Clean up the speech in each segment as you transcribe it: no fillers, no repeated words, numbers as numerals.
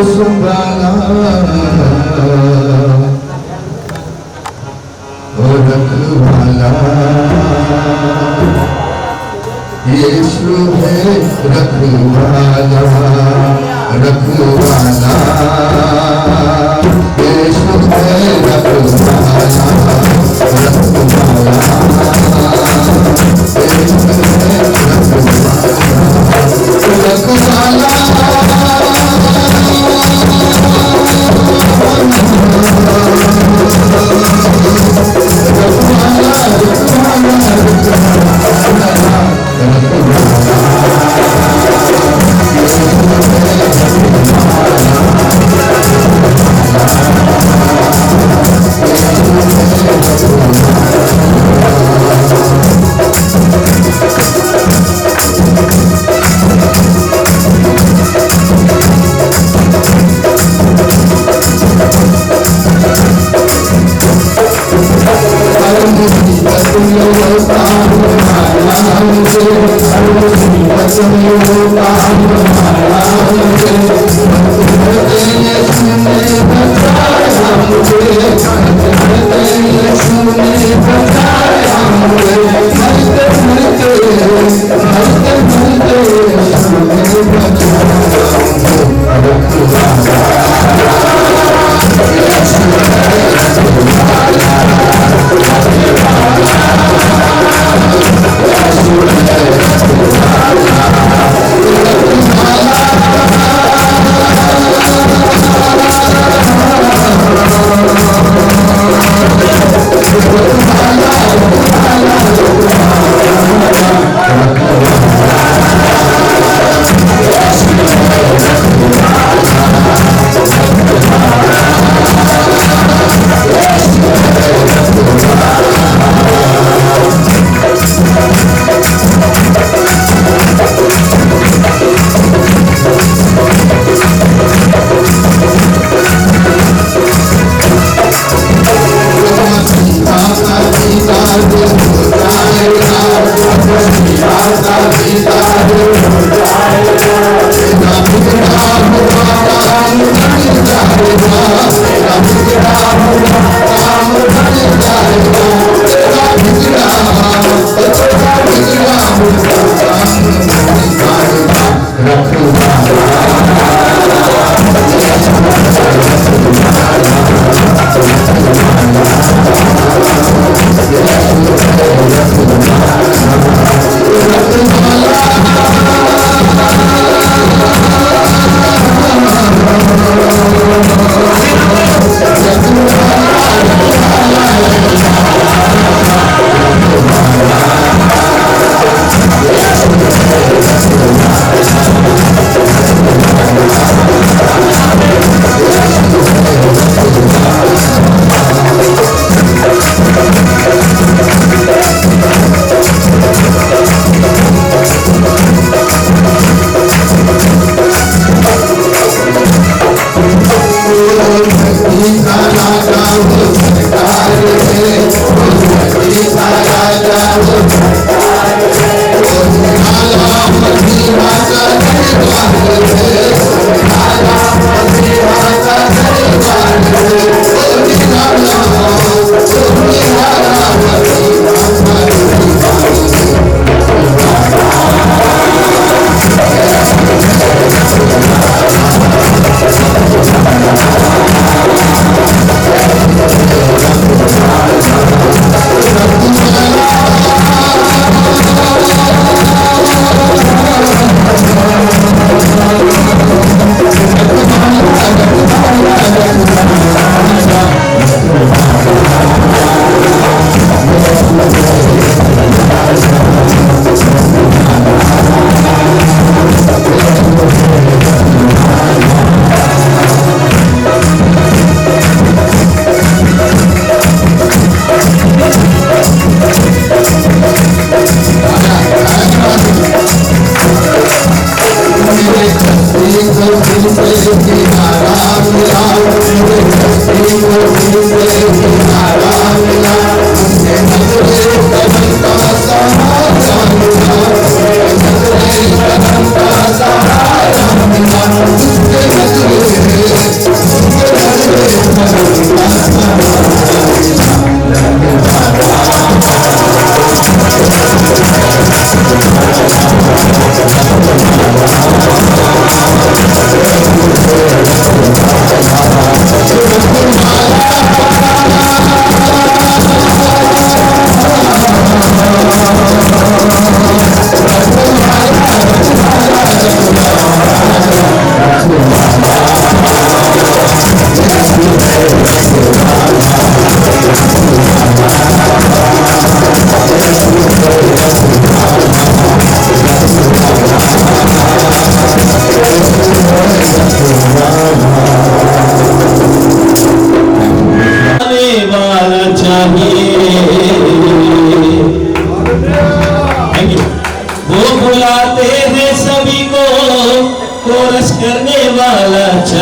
संभाला रखवाला यीशु है रखवाला रखवाला यीशु है रखवाला रखवाला यीशु है रखवाला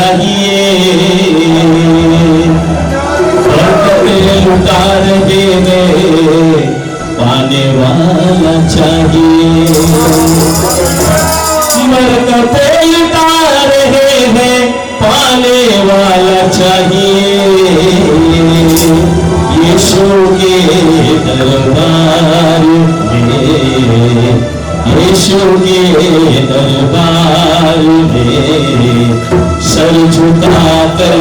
चाहिए, बरकतें लुटा रहे हैं, पाने वाला चाहिए। बरकतें लुटा रहे हैं, पाने वाला चाहिए। यीशु के दरबार में, यीशु के दरबार में सर झुकाकर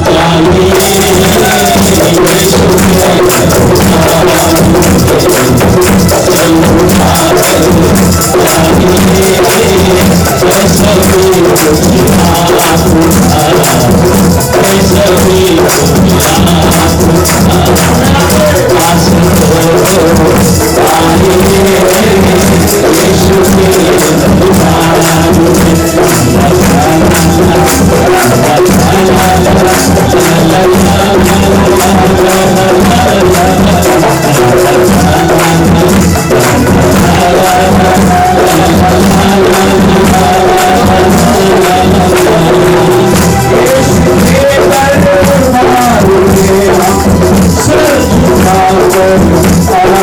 चाहिए। यीशु के दरबार में सर झुकाकर चाहिए।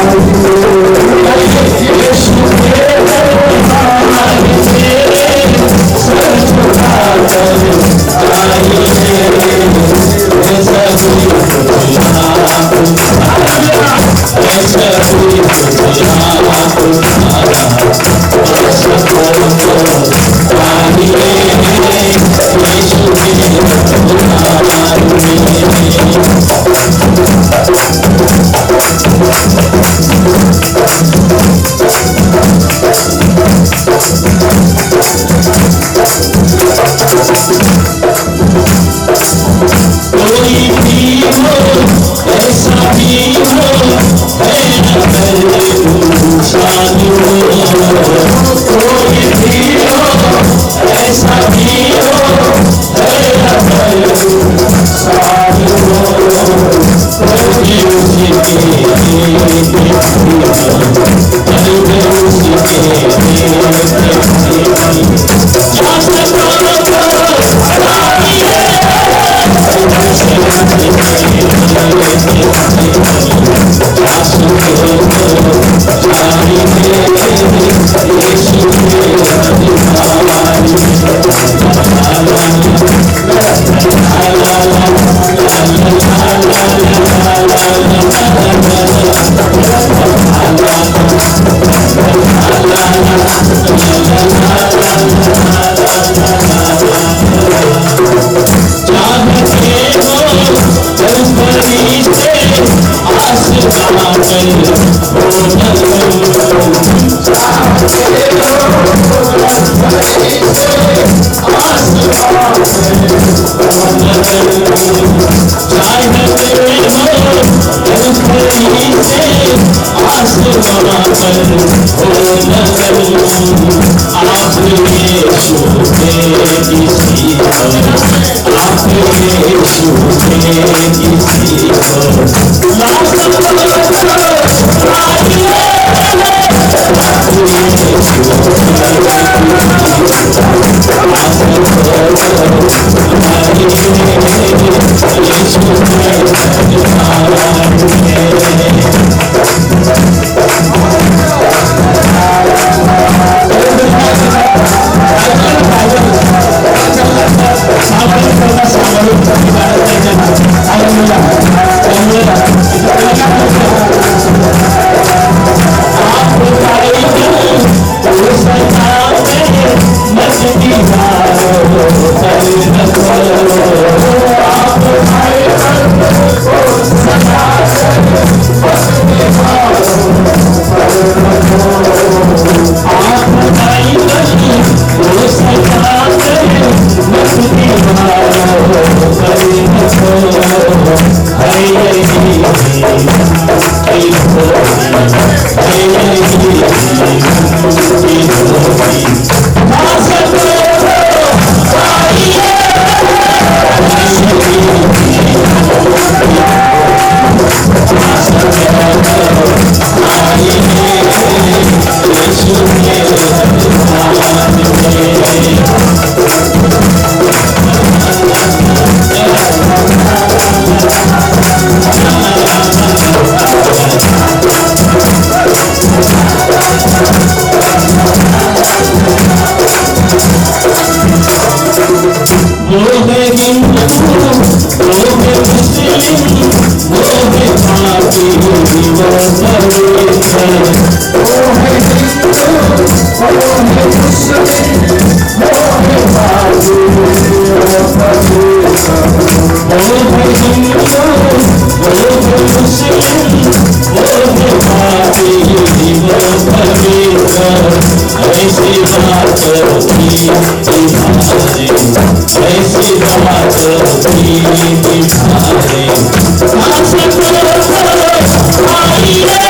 सभी आप वो है हिंदू, वो है मुस्लिम, वो है पापी, वो पवित्र। वो है हिंदू, वो है मुस्लिम, वो है पापी, वो पवित्र। वो है हिंदू, वो है मुस्लिम, वो है पापी, वो पवित्र। ऐसी बात की दिखाए, ऐसी बात की दिखाए। आशा करो आई रे,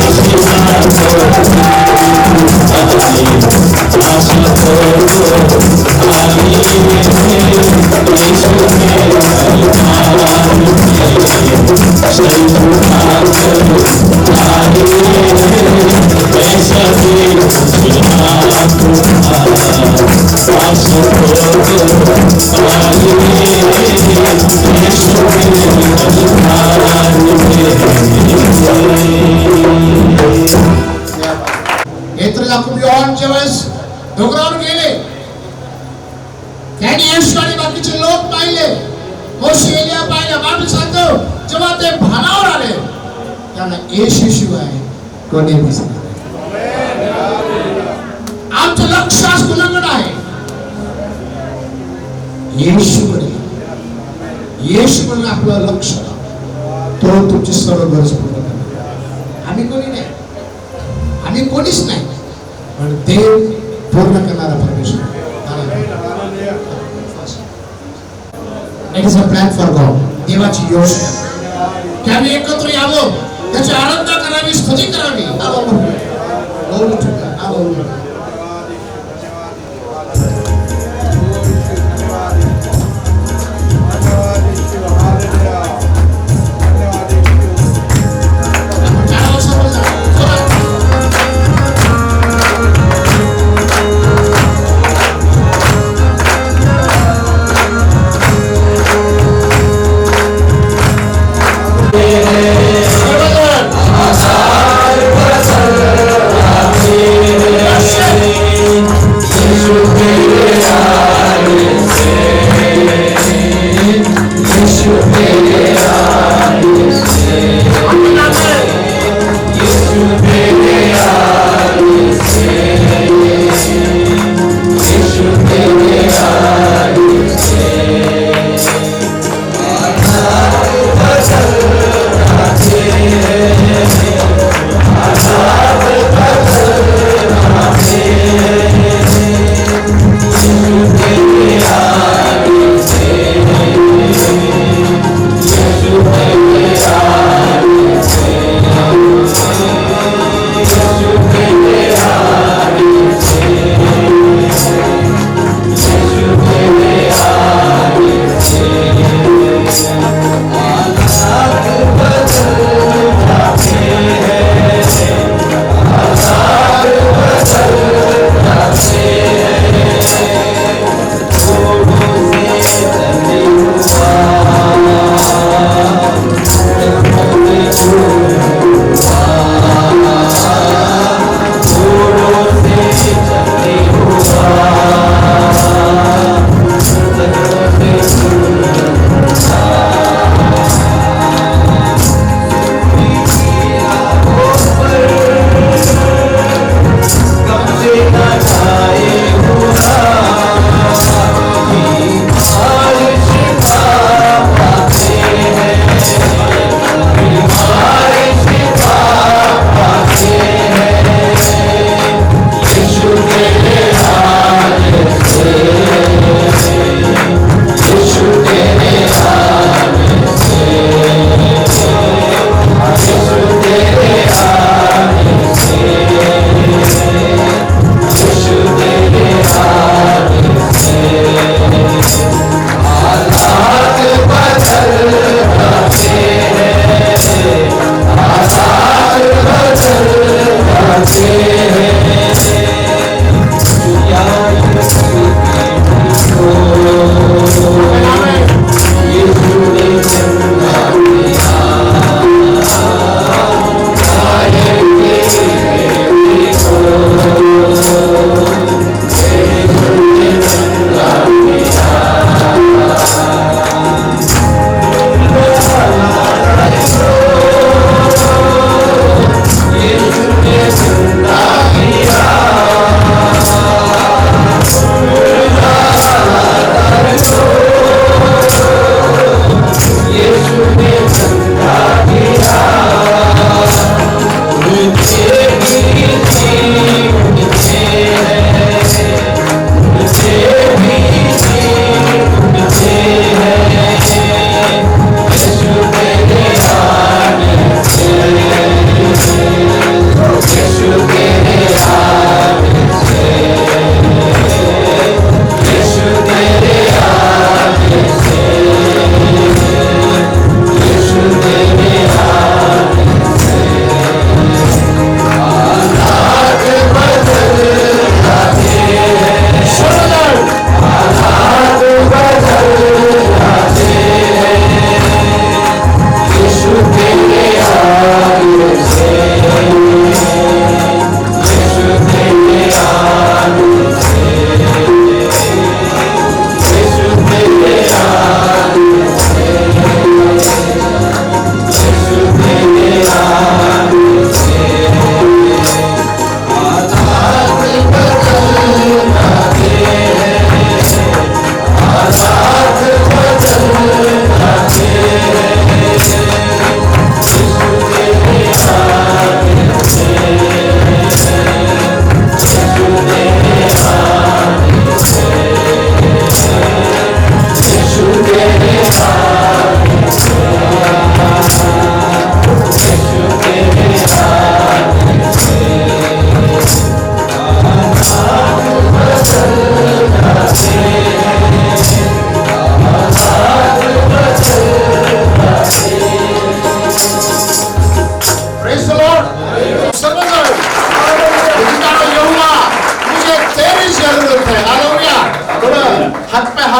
ऐसी बात की दिखाए। आशा करो आई रे, यीशु के दरबार में सर झुकाकर आई रे। ऐसा भी खुशियाँ तुम्हारा आशा करो आई रे, यीशु के दरबार में। Yeterli kumyon jeweस डोंगरावर गेले. त्यांनी येशू आणि बाकीचे लोक पाहिले. मोशे एलिया पाहिला. बायबल सांगतो जेव्हा ते भानावर आले त्यांना येशू शिवाय कोणी दिसणार नाही. आमचं लक्ष आज कुणाकडे आहे? येशूकडे. येशूकडे आपलं लक्ष, तो तुमची सर्व गरज पूर्ण करणार. आम्ही कोणी नाही, आम्ही कोणीच नाही, पण देव पूर्ण करणारा परमेश्वर. It is a plan for God. देवाची योजना की आम्ही एकत्र यावं, त्याची आराधना करावी, स्तुती करावी. Glory to God. Hallelujah. Yes.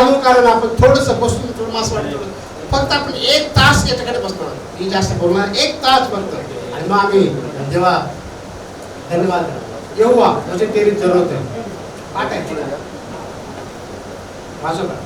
त्यामुळे कारण आपण थोडंसं बसून थोडं मास वाटतं फक्त आपण 1 तास याच्याकडे बसणार मी जास्त बोलणार 1 तास फक्त आणि मग आम्ही देवा धन्यवाद येऊवा म्हणजे तेरी जरूरत आहे पाठ आहे पुढे वाचो का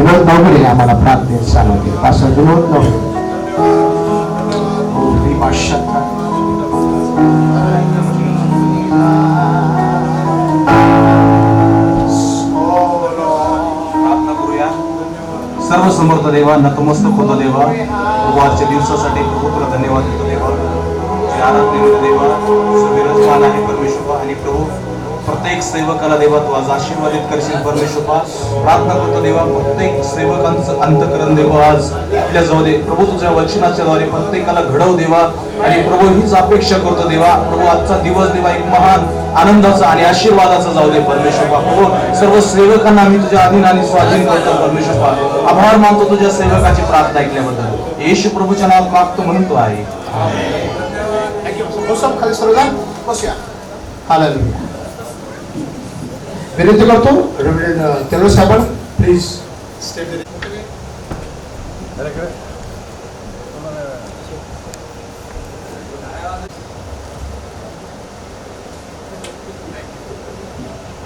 विनोद नवगिरे आम्हाला प्रार्थनेत सांगितले. पास्टर विनोद नवगिरे. सर्व समर्थ देवा, नतमस्तक होतो देवा. प्रभू आजच्या दिवसासाठी प्रभू तुला धन्यवाद देतो देवा. जे आराधनेमध्ये देवा विराजमान आहे परमेश्वर. आणि प्रभू प्रत्येक सेवकाला देवा तू आज आशीर्वादित करशील परमेश्वर. प्रार्थना करतो देवा प्रत्येक सेवकांचं अंतकरण देवा आज आपल्या जवळ दे प्रभू. तुझ्या वचनाच्या द्वारे प्रत्येकाला घडव देवा. आणि प्रभू हीच अपेक्षा करतो देवा. प्रभू आजचा दिवस देवा एक महान आनंदाचा आणि आशीर्वादाचा जाऊ दे परमेश्वर. प्रभू सर्व सेवकांना आम्ही तुझ्या अधीन आणि स्वाधीन करतो परमेश्वर. आभार मानतो तुझ्या सेवकाची प्रार्थना ऐकल्याबद्दल. येशू प्रभूच्या नावात मागतो म्हणून तो आहे. खाली सर्वजण बसूया. हालेलुया. विनंती करतो रेव्हरंड तेलर साहेब प्लीज स्टेप.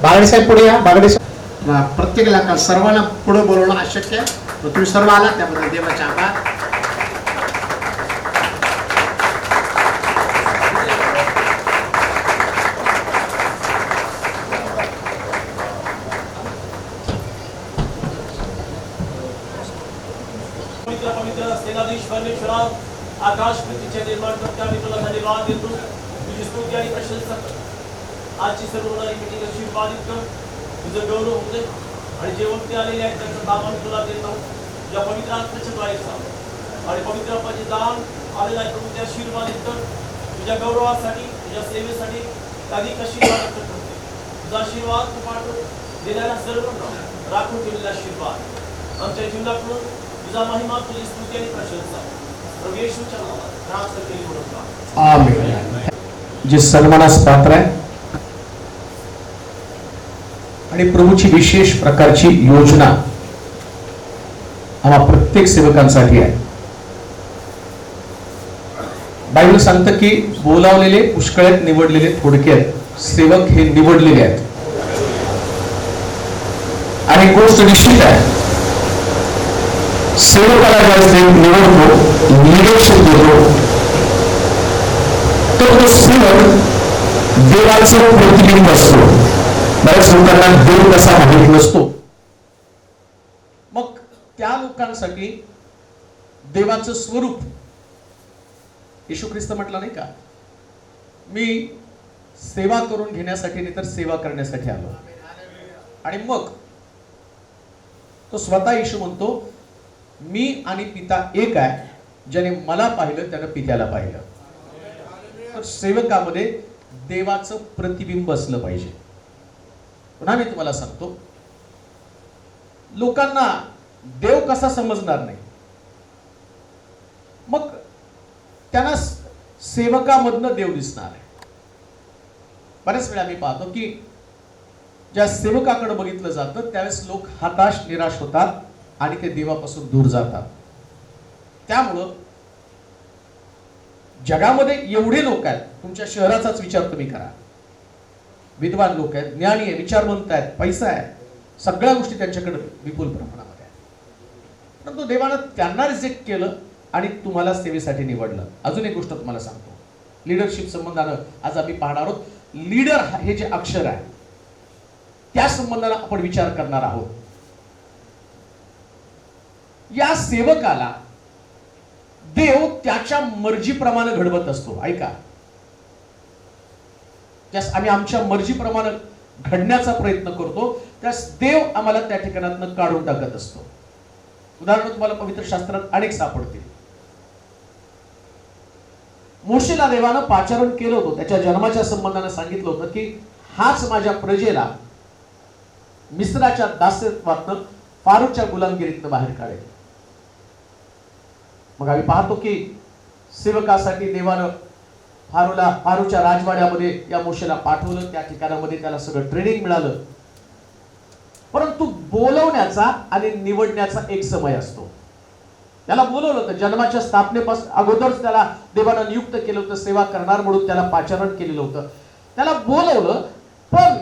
बागडे साहेब पुढे या. बागडे साहेब प्रत्येकाला सर्वांना पुढे बोलवणं अशक्य आहे. तुम्ही सर्व आला त्याबद्दल देवाचे आभार. पवित्र सेनाधीश परमेश्वरा, आकाश पृथ्वीचे निर्माणकर्ता मी तुला धन्यवाद देतो. तुझी स्तुती आणि प्रशंसा करतो. आजची सर्व होणारी मीटिंग आशीर्वादित कर. तुझं गौरव होऊ दे. आणि जे वक्ते आलेले आहेत त्यांचं दान आम्ही तुला देतो. या पवित्र आत्म्याच्या द्वारे सांग. आणि पवित्र आत्म्याचे दान आलेलं आहे प्रभू ते आशीर्वादित कर. तुझ्या गौरवासाठी तुझ्या सेवेसाठी अधिक आशीर्वाद करतो. तुझा आशीर्वाद तू पाठव. देणाऱ्या सर्वांना राखून ठेवलेला आशीर्वाद आमच्या जीवनाकडून तुझा महिमा, तुझी स्तुती आणि प्रशंसा प्रभू येशूच्या नावात प्रार्थना केली म्हणून. आमेन. जे सन्मानास पात्र आहे आणि प्रभूची विशेष प्रकारची योजना आम्हा प्रत्येक सेवकांसाठी आहे. बायबल सांगतं की बोलावलेले पुष्कळ आहेत, निवडलेले थोडके आहेत. सेवक हे निवडलेले आहेत. आणि गोष्ट निश्चित आहे, सेवकाला ज्यावेळेस देव निवडतो, लीडरशिप देतो, तर तो सेवक देवाचं प्रतिबिंब असतो. बऱ्याच लोकांना देव कसा माहीत नसतो. मग त्या लोकांसाठी देवाचं स्वरूप येशू ख्रिस्त म्हटलं नाही का, मी सेवा करून घेण्यासाठी नाही तर सेवा करण्यासाठी आलो. आणि मग तो स्वतः येशू म्हणतो, मी आणि पिता एक आहे. ज्याने मला पाहिलं त्यानं पित्याला पाहिलं. तर सेवकामध्ये देवाचं प्रतिबिंब असलं पाहिजे. पुन्हा मी तुम्हाला सांगतो, लोकांना देव कसा समजणार नाही. मग त्यांना सेवकामधनं देव दिसणार आहे. बऱ्याच वेळा मी पाहतो की ज्या सेवकाकडे बघितलं जातं त्यावेळेस लोक हताश निराश होतात आणि ते देवापासून दूर जातात. त्यामुळं जगामध्ये एवढे लोक आहेत, तुमच्या शहराचाच विचार तुम्ही करा. विद्वान लोक आहेत, ज्ञानी आहे, विचारवंत आहेत, पैसा आहे, सगळ्या गोष्टी त्यांच्याकडे विपुल प्रमाणामध्ये आहेत. परंतु देवानं त्यांना रिजेक्ट केलं आणि तुम्हाला सेवेसाठी निवडलं. अजून एक गोष्ट तुम्हाला सांगतो, लीडरशिप संबंधानं आज आम्ही पाहणार आहोत. लीडर हे जे अक्षर आहे त्या संबंधानं आपण विचार करणार आहोत. या सेवकाला देव त्याच्या मर्जीप्रमाणे घडवत असतो. ऐका, ज्यास आम्ही आमच्या मर्जीप्रमाणे घडण्याचा प्रयत्न करतो त्यास देव आम्हाला त्या ठिकाणातून काढून टाकत असतो. उदाहरण तुम्हाला पवित्र शास्त्रात अनेक सापडतील. मोशेला देवानं पाचारण केलं होतं. त्याच्या जन्माच्या संबंधाने सांगितलं होतं की हाच माझ्या प्रजेला मिस्राच्या दास्यत्वातून फारूच्या गुलामगिरीतनं बाहेर काढेल. मग आम्ही पाहतो की सेवकासाठी देवानं फारूच्या राजवाड्यामध्ये या मोशेला पाठवलं. त्या ठिकाणामध्ये त्याला सगळं ट्रेनिंग मिळालं. परंतु बोलवण्याचा आणि निवडण्याचा एक समय असतो. त्याला बोलवलं होतं, जन्माच्या स्थापनेपासून अगोदरच त्याला देवानं नियुक्त केलं होतं सेवा करणार म्हणून. त्याला पाचारण केलेलं होतं, त्याला बोलवलं. पण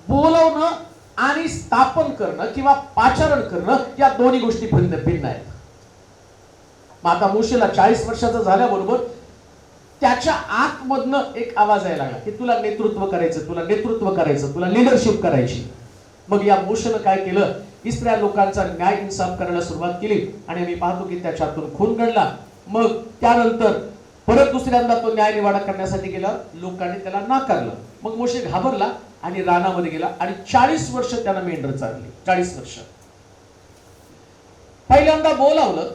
बोलवणं आणि स्थापन करणं किंवा पाचारण करणं या दोन्ही गोष्टी भिन्न भिन्न आहेत. मग आता मोशेला 40 वर्षाचा झाल्याबरोबर त्याच्या आतमधनं एक आवाज यायला लागला की तुला नेतृत्व करायचं, तुला नेतृत्व करायचं, तुला लिडरशिप करायची. मग या मोशेनं काय केलं, इस्रायल लोकांचा न्याय इन्साफ करायला सुरुवात केली आणि आम्ही पाहतो की त्याच्यातून खून घडला. मग त्यानंतर परत दुसऱ्यांदा तो न्याय निवाडा करण्यासाठी गेला, लोकांनी त्याला नाकारलं. मग मोशे घाबरला आणि रानामध्ये गेला आणि 40 वर्ष त्यानं मेंढर चालली. 40 वर्ष पहिल्यांदा बोलावलं.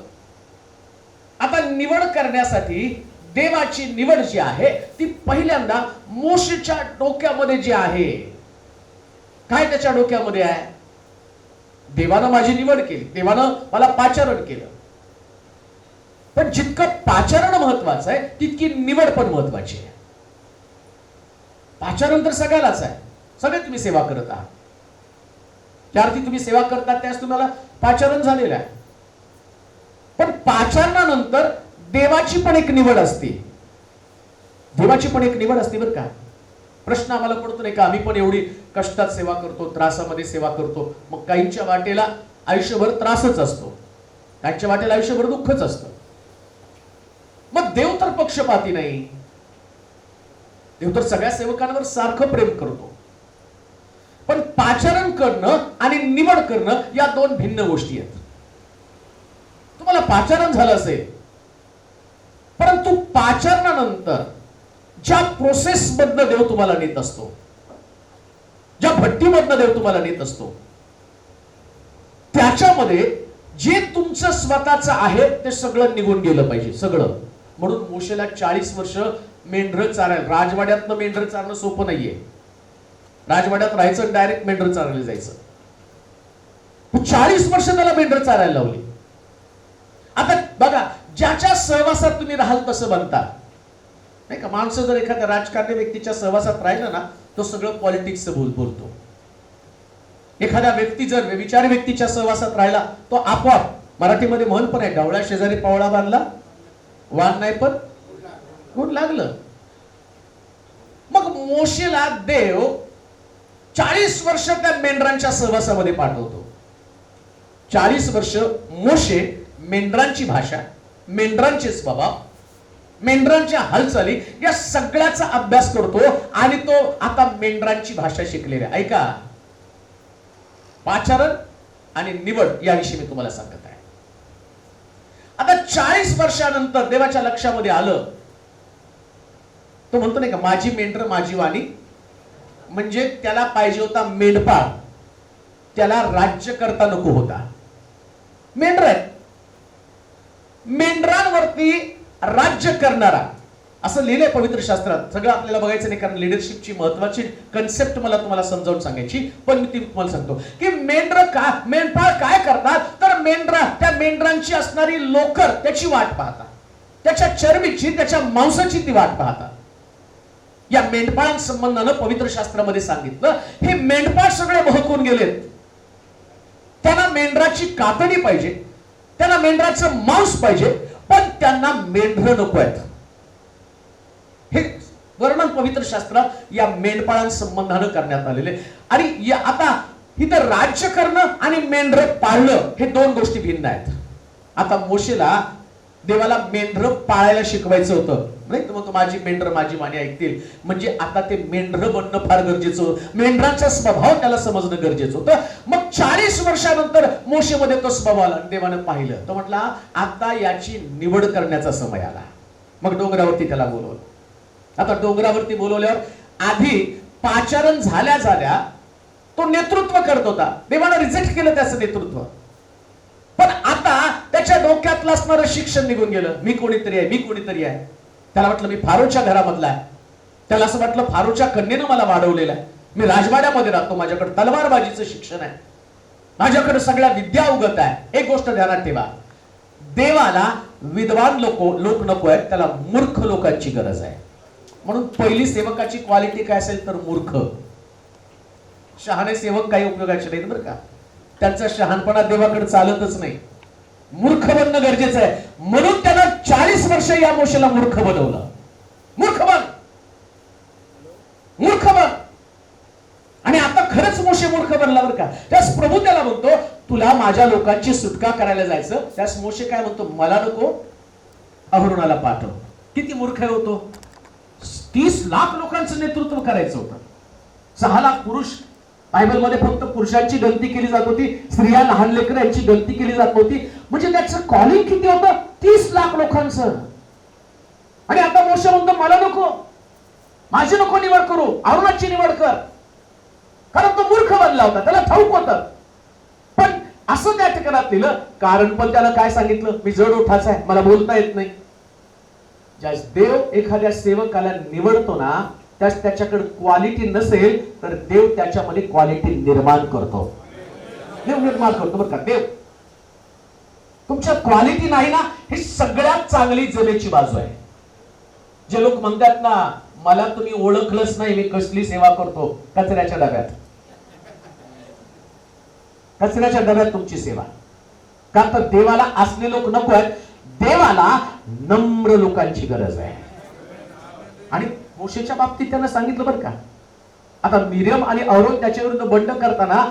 आता निवड करण्यासाठी देवाची निवड जी आहे ती पहिल्यांदा मोशेच्या डोक्यामध्ये जी आहे, काय त्याच्या डोक्यामध्ये आहे, देवानं माझी निवड केली, देवानं मला पाचारण केलं. पण जितकं पाचारण महत्वाचं आहे तितकी निवड पण महत्वाची आहे. पाचारण तर सगळ्यालाच आहे, सगळे तुम्ही सेवा करत आहात. ज्या अर्थी तुम्ही सेवा करतात त्यास तुम्हाला पाचारण झालेलं आहे. पण पाचारणानंतर देवाची पण एक निवड असते. देवाची पण एक निवड असते बरं का. प्रश्न आम्हाला पडतो नाही का, आम्ही पण एवढी कष्टात सेवा करतो, त्रासामध्ये सेवा करतो, मग काहींच्या वाटेला आयुष्यभर त्रासच असतो, काहींच्या वाटेला आयुष्यभर दुःखच असतं. मग देव तर पक्षपाती नाही, देव तर सगळ्या सेवकांवर सारखं प्रेम करतो. पण पाचारण करणं आणि निवड करणं या दोन भिन्न गोष्टी आहेत. तुम्हाला पाचारण झालं असेल, परंतु पाचारणानंतर ज्या प्रोसेस मधनं देव तुम्हाला नेत असतो, ज्या भट्टीमधनं देव तुम्हाला नेत असतो, त्याच्यामध्ये जे तुमचं स्वतःचं आहे ते सगळं निघून गेलं पाहिजे, सगळं. म्हणून मोशेला 40 वर्ष मेंढर चारायला, राजवाड्यातनं मेंढर चारणं सोपं नाहीये. राजवाड्यात राहायचं, डायरेक्ट मेंढर चारायला जायचं. 40 वर्ष त्याला मेंढर चारायला लावली. आता बघा, ज्याच्या सहवासात तुम्ही राहाल तसं बनता, नाही का. माणसं जर एखाद्या राजकारणी व्यक्तीच्या सहवासात राहिलं ना, तो सगळं पॉलिटिक्स बोलतो. एखाद्या व्यक्ती जर विचार व्यक्तीच्या सहवासात राहिला, तो आपोआप, मराठीमध्ये म्हण पण आहे, ढवळ्या शेजारी पावळा बांधला, वाण नाही पण गुण लागलं. मग मोशेला देव 40 वर्ष त्या मेंढरांच्या सहवासामध्ये पाठवतो. 40 वर्ष मोशे मेंढरांची भाषा, मेंढरांचे स्वभाव, मेंढरांच्या हालचाली या सगळ्याचा अभ्यास करतो आणि तो आता मेंढरांची भाषा शिकलेला आहे. ऐका, पाचारण आणि निवड याविषयी मी तुम्हाला सांगत आहे. आता 40 वर्षानंतर देवाच्या लक्षामध्ये आलं, तो म्हणतो नाही का, माझी मेंढर माझी वाणी. म्हणजे त्याला पाहिजे होता मेंढपाळ, त्याला राज्यकर्ता नको होता. मेंढर आहे, मेंढरांवरती राज्य करणारा, असं लिहिलंय पवित्र शास्त्रात. सगळं आपल्याला बघायचं नाही, कारण लिडरशिपची महत्वाची कन्सेप्ट मला तुम्हाला समजावून सांगायची, पण मी ती तुम्हाला सांगतो की मेंढपाळ काय करतात, तर त्या मेंढरांची असणारी लोकर त्याची वाट पाहतात, त्याच्या चरबीची, त्याच्या मांसाची ती वाट पाहतात. या मेंढपाळांसंबंधानं पवित्र शास्त्रामध्ये सांगितलं, हे मेंढपाळ सगळे बहकून गेलेत. त्यांना मेंढराची कातडी पाहिजे, त्यांना मेंढराचं मांस पाहिजे, पण त्यांना मेंढर नको आहेत. हे वर्णन पवित्र शास्त्रात या मेंढपाळांसंबंधानं करण्यात आलेले. आणि आता इथं राज्य करणं आणि मेंढर पाळणं हे दोन गोष्टी भिन्न आहेत. आता मोशेला देवाला मेंढर पाळायला शिकवायचं होतं, नाही तर मग माझी मेंढर माझी वाणी ऐकतील. म्हणजे आता ते मेंढर बनणं फार गरजेचं होतं, मेंढरांचा स्वभाव त्याला समजणं गरजेचं होतं. मग 40 वर्षानंतर मोशेमध्ये तो स्वभाव आला, देवानं पाहिलं, तो म्हटला आता याची निवड करण्याचा समय आला. मग डोंगरावरती त्याला बोलवलं. आता डोंगरावरती बोलवल्यावर आधी पाचारण झाल्या तो नेतृत्व करत होता, देवानं रिजेक्ट केलं त्याचं नेतृत्व. पण आता त्याच्या डोक्यातलं असणारं शिक्षण निघून गेलं, मी कोणीतरी आहे, मी कोणीतरी आहे. त्याला वाटलं मी फारोच्या घरामधला आहे, त्याला असं वाटलं फारोच्या कन्येनं मला वाढवलेलं आहे, मी राजवाड्यामध्ये राहतो, माझ्याकडे तलवारबाजीचं शिक्षण आहे, माझ्याकडे सगळ्या विद्या उगत आहे. एक गोष्ट ध्यानात ठेवा, देवाला विद्वान लोक नको आहेत, त्याला मूर्ख लोकांची गरज आहे. म्हणून पहिली सेवकाची क्वालिटी काय असेल तर मूर्ख. शहाणे सेवक काही उपयोगाचे नाहीत बरं का, त्यांचा शहाणपणा देवाकडे चालतच नाही. मूर्ख बनणं गरजेचं आहे. म्हणून त्यानं 40 वर्ष या मोशेला मूर्ख बनवलं. मूर्ख बन. आणि आता खरंच मोशे मोशे मूर्ख बनला बरं का. त्यास प्रभू त्याला म्हणतो तुला माझ्या लोकांची सुटका करायला जायचं. त्यास मोशे काय म्हणतो, मला नको, अहरोनाला पाठव. किती मूर्ख आहे होतो. 30 लाख लोकांचं नेतृत्व करायचं होतं. 6 लाख पुरुष. बायबलमध्ये फक्त पुरुषांची गणती केली जात होती, स्त्रिया लहान लेकर यांची गणती केली जात होती. म्हणजे त्याचं कॉलिंग किती होतं, 30 लाख लोकांचं. आणि आता मोशे म्हणतो मला नको, माझी नको निवड करू, अहरोनाची निवड कर. कारण तो मूर्ख बनला होता, त्याला ठाऊक होतं. पण असं त्या ठिकाणात लिहिलं, कारण पण त्याला काय सांगितलं, मी जड ओठाचा आहे, मला बोलता येत नाही. ज्या देव एखाद्या सेवकाला निवडतो ना, त्याच्याकडे क्वालिटी नसेल तर देव त्याच्यामध्ये क्वालिटी निर्माण करतो. देव निर्माण करतो बरं का. देव तुमच्या क्वालिटी नाही ना, ही सगळ्यात चांगली जमेची बाजू आहे. जे लोक म्हणतात ना, मला तुम्ही ओळखलंच नाही, मी कसली सेवा करतो, कचऱ्याच्या डब्यात. कचऱ्याच्या डब्यात तुमची सेवा. का तर देवाला असले लोक नको आहेत. देवाला नम्र लोकांची गरज आहे. आणि मोशेच्या बाबतीत त्यांना सांगितलं बरं का. आता मिरियम आणि अहरोन त्याच्या विरुद्ध बंड करताना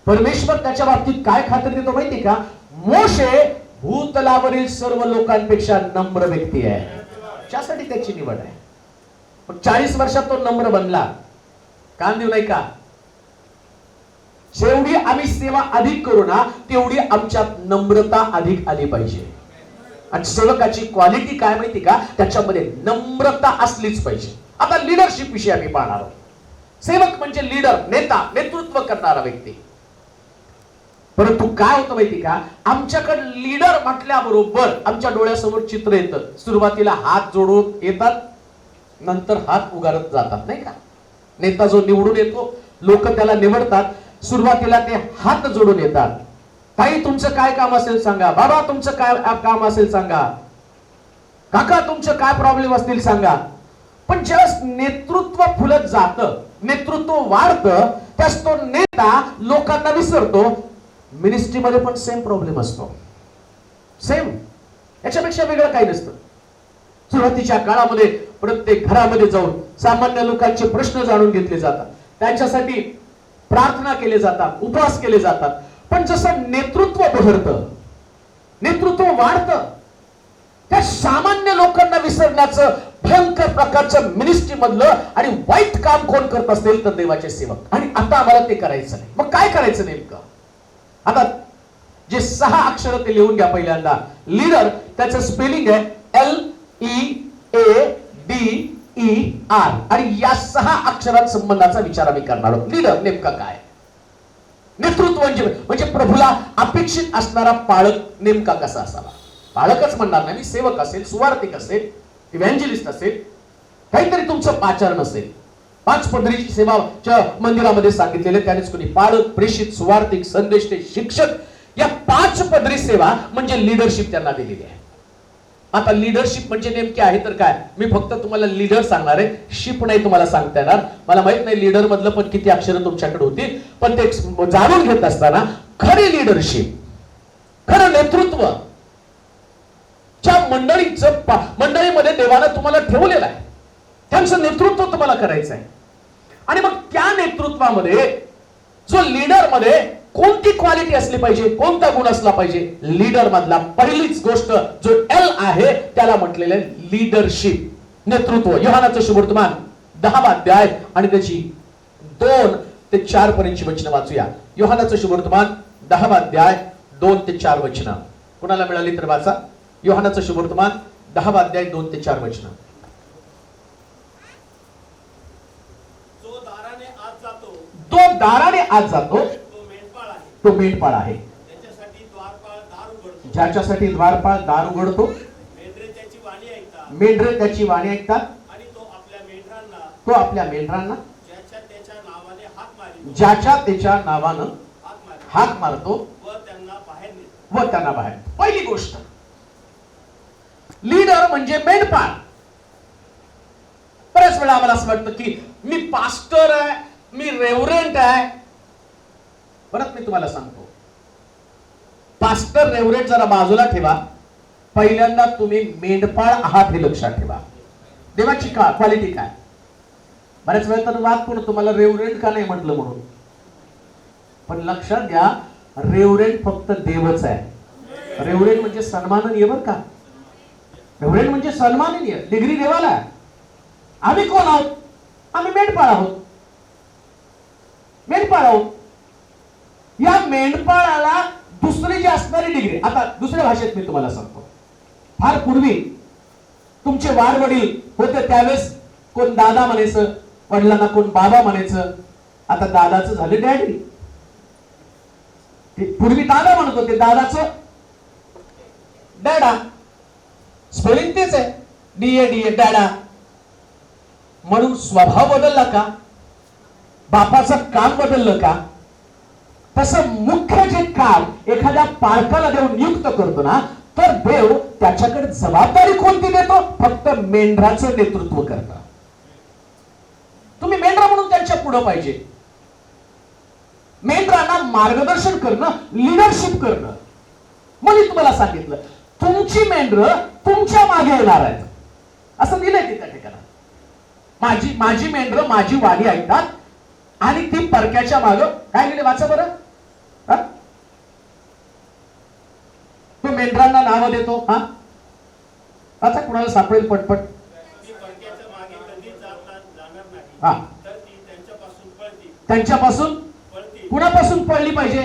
परमेश्वर त्याच्या बाबतीत काय खात्री देतो माहिती का, मोशे भूतलावरील सर्व लोकांपेक्षा नम्र व्यक्ती आहे. त्यासाठी त्याची निवड आहे. 40 वर्षात तो नम्र बनला. कान देऊ नाही का. जेवढी आम्ही सेवा अधिक करू ना, तेवढी आमच्यात नम्रता अधिक आली पाहिजे. आणि सेवकाची क्वालिटी काय माहिती का, त्याच्यामध्ये नम्रता असलीच पाहिजे. आता लिडरशिप विषयी आम्ही पाहणार आहोत. सेवक म्हणजे लीडर, नेता, नेतृत्व करणारा व्यक्ती. परंतु काय होतं माहिती का, आमच्याकडे लीडर म्हटल्याबरोबर आमच्या डोळ्यासमोर चित्र येतं. सुरुवातीला हात जोडून येतात, नंतर हात उगारत जातात, नाही का. नेता जो निवडून येतो, लोक त्याला निवडतात, सुरुवातीला ते हात जोडून येतात. ताई तुमचं काय काम असेल सांगा, बाबा तुमचं काय काम असेल सांगा, काका तुमचं काय प्रॉब्लेम असतील सांगा. पण ज्यावेळेस नेतृत्व फुलत जातं, नेतृत्व वाढतं, त्यास तो नेता लोकांना विसरतो. मिनिस्ट्रीमध्ये पण सेम प्रॉब्लेम असतो. सेम, याच्यापेक्षा वेगळं काही नसतं. सुरुवातीच्या काळामध्ये प्रत्येक घरामध्ये जाऊन सामान्य लोकांचे प्रश्न जाणून घेतले जातात, त्यांच्यासाठी प्रार्थना केले जातात, उपवास केले जातात. पण जसं नेतृत्व बहरतं, नेतृत्व वाढतं, त्या सामान्य लोकांना विसरण्याचं भयंकर प्रकारचं मिनिस्ट्री मधलं आणि वाईट काम कोण करत असेल तर देवाचे सेवक. आणि आता आम्हाला ते करायचं नाही. मग काय करायचं नेमकं. आता जे 6 अक्षर ते लिहून घ्या. पहिल्यांदा लीडर, त्याचं स्पेलिंग आहे LEADER. आणि या 6 अक्षरांसंबंधाचा विचार आम्ही करणार आहोत. लीडर नेमका काय, नेतृत्व म्हणजे प्रभूला अपेक्षित असणारा पाळक नेमका कसा असावा. पाळकच म्हणणार नाही मी, सेवक असेल, सुवार्तिक असेल, इव्हँजेलिस्ट असेल, काहीतरी तुमचं आचरण असेल. 5 पदरीची सेवा मंदिरामध्ये सांगितलेले, त्यानेच कोणी पाळक, प्रेषित, सुवार्तिक, संदेष्टे, शिक्षक, या 5 पदरी सेवा म्हणजे लिडरशिप त्यांना दिलेली आहे. आता लिडरशिप म्हणजे नेमके आहे तर काय, मी फक्त तुम्हाला लीडर सांगणार आहे, शिप नाही तुम्हाला सांगता येणार. मला माहित नाही लीडर मधलं पण किती अक्षरं तुमच्याकडे होती, पण ते जाणून घेत असताना खरी लिडरशिप, खरं नेतृत्व ज्या मंडळीमध्ये देवानं तुम्हाला ठेवलेलं आहे, त्यांचं नेतृत्व तुम्हाला करायचं आहे. आणि मग त्या नेतृत्वामध्ये जो लीडर मध्ये कोणती क्वालिटी असली पाहिजे, कोणता गुण असला पाहिजे. लीडर मधला पहिलीच गोष्ट जो L आहे त्याला म्हटलेलं आहे लीडरशिप, नेतृत्व. योहानाचं शुभवर्तमान 10वा अध्याय आणि त्याची 2 ते 4 पर्यंतची वचनं वाचूया. योहानाचं शुभवर्तमान 10वा अध्याय 2 ते 4 वचनं. कुणाला मिळाली तर वाचा. योहानाचं शुभवर्तमान 10वा अध्याय 2 ते 4 वचनं. तो दाराने आत जातो, तो मेंढपाळ आहे. ज्याच्यासाठी द्वारपाळ दार उघडतो, मेंढरे त्याची वाणी ऐकतात, तो आपल्या मेंढरांना ज्याच्या त्याच्या नावानं हाक मारतो व त्यांना बाहेर. पहिली गोष्ट, लीडर म्हणजे मेंढपाळ. बऱ्याच वेळा आम्हाला असं वाटतं की मी पास्टर आहे, मी रेव्हरंट आहे. परत मी तुम्हाला सांगतो, पास्टर रेव्हरंट जरा बाजूला ठेवा, पहिल्यांदा तुम्ही मेंढपाळ आहात हे लक्षात ठेवा. देवाची क्वालिटी काय. बऱ्याच वेळा तर वाद पण तुम्हाला रेव्हरंट का नाही म्हटलं म्हणून. पण लक्षात घ्या, रेव्हरेंड फक्त देवच आहे. रेव्हरेंड म्हणजे सन्माननीय, बरं का. रेव्हरेंड म्हणजे सन्माननीय, डिग्री देवाला आहे. आम्ही कोण आहोत? आम्ही मेंढपाळ आहोत. मेंढपाळ आहोत. या मेंढपाळाला दुसरी जी असणारी डिग्री, आता दुसऱ्या भाषेत मी तुम्हाला सांगतो. फार पूर्वी तुमचे वाडवडील होते त्यावेळेस कोण दादा म्हणायचं, वडिलांना कोण बाबा म्हणायचं. आता दादाचं झालं डॅडी. पूर्वी दादा म्हणत होते, दादाचं डॅडा. स्पेलिंग तेच आहे, DADA, डॅडा. म्हणून स्वभाव बदलला का? बापाचं काम बदललं का? तसं मुख्य जे काम एखाद्या पालकाला देऊन नियुक्त करतो ना, तर देव त्याच्याकडे जबाबदारी कोणती देतो? फक्त मेंढराचं नेतृत्व करणं. तुम्ही मेंढरा म्हणून त्यांच्या पुढे पाहिजे. मेंढरांना मार्गदर्शन करणं, लिडरशिप करणं. मग मी तुम्हाला सांगितलं, तुमची मेंढर तुमच्या मागे येणार आहेत असं दिलंय की त्या ठिकाणी. माझी मेंढर माझी वाणी ऐकतात आणि ती परक्याच्या मागं काय लिहिले वाचा बरं. तो मेंढरांना नाव देतो. हा वाचा, कुणाला सापडेल पटपट. हा, त्यांच्यापासून कुणापासून पळली पाहिजे?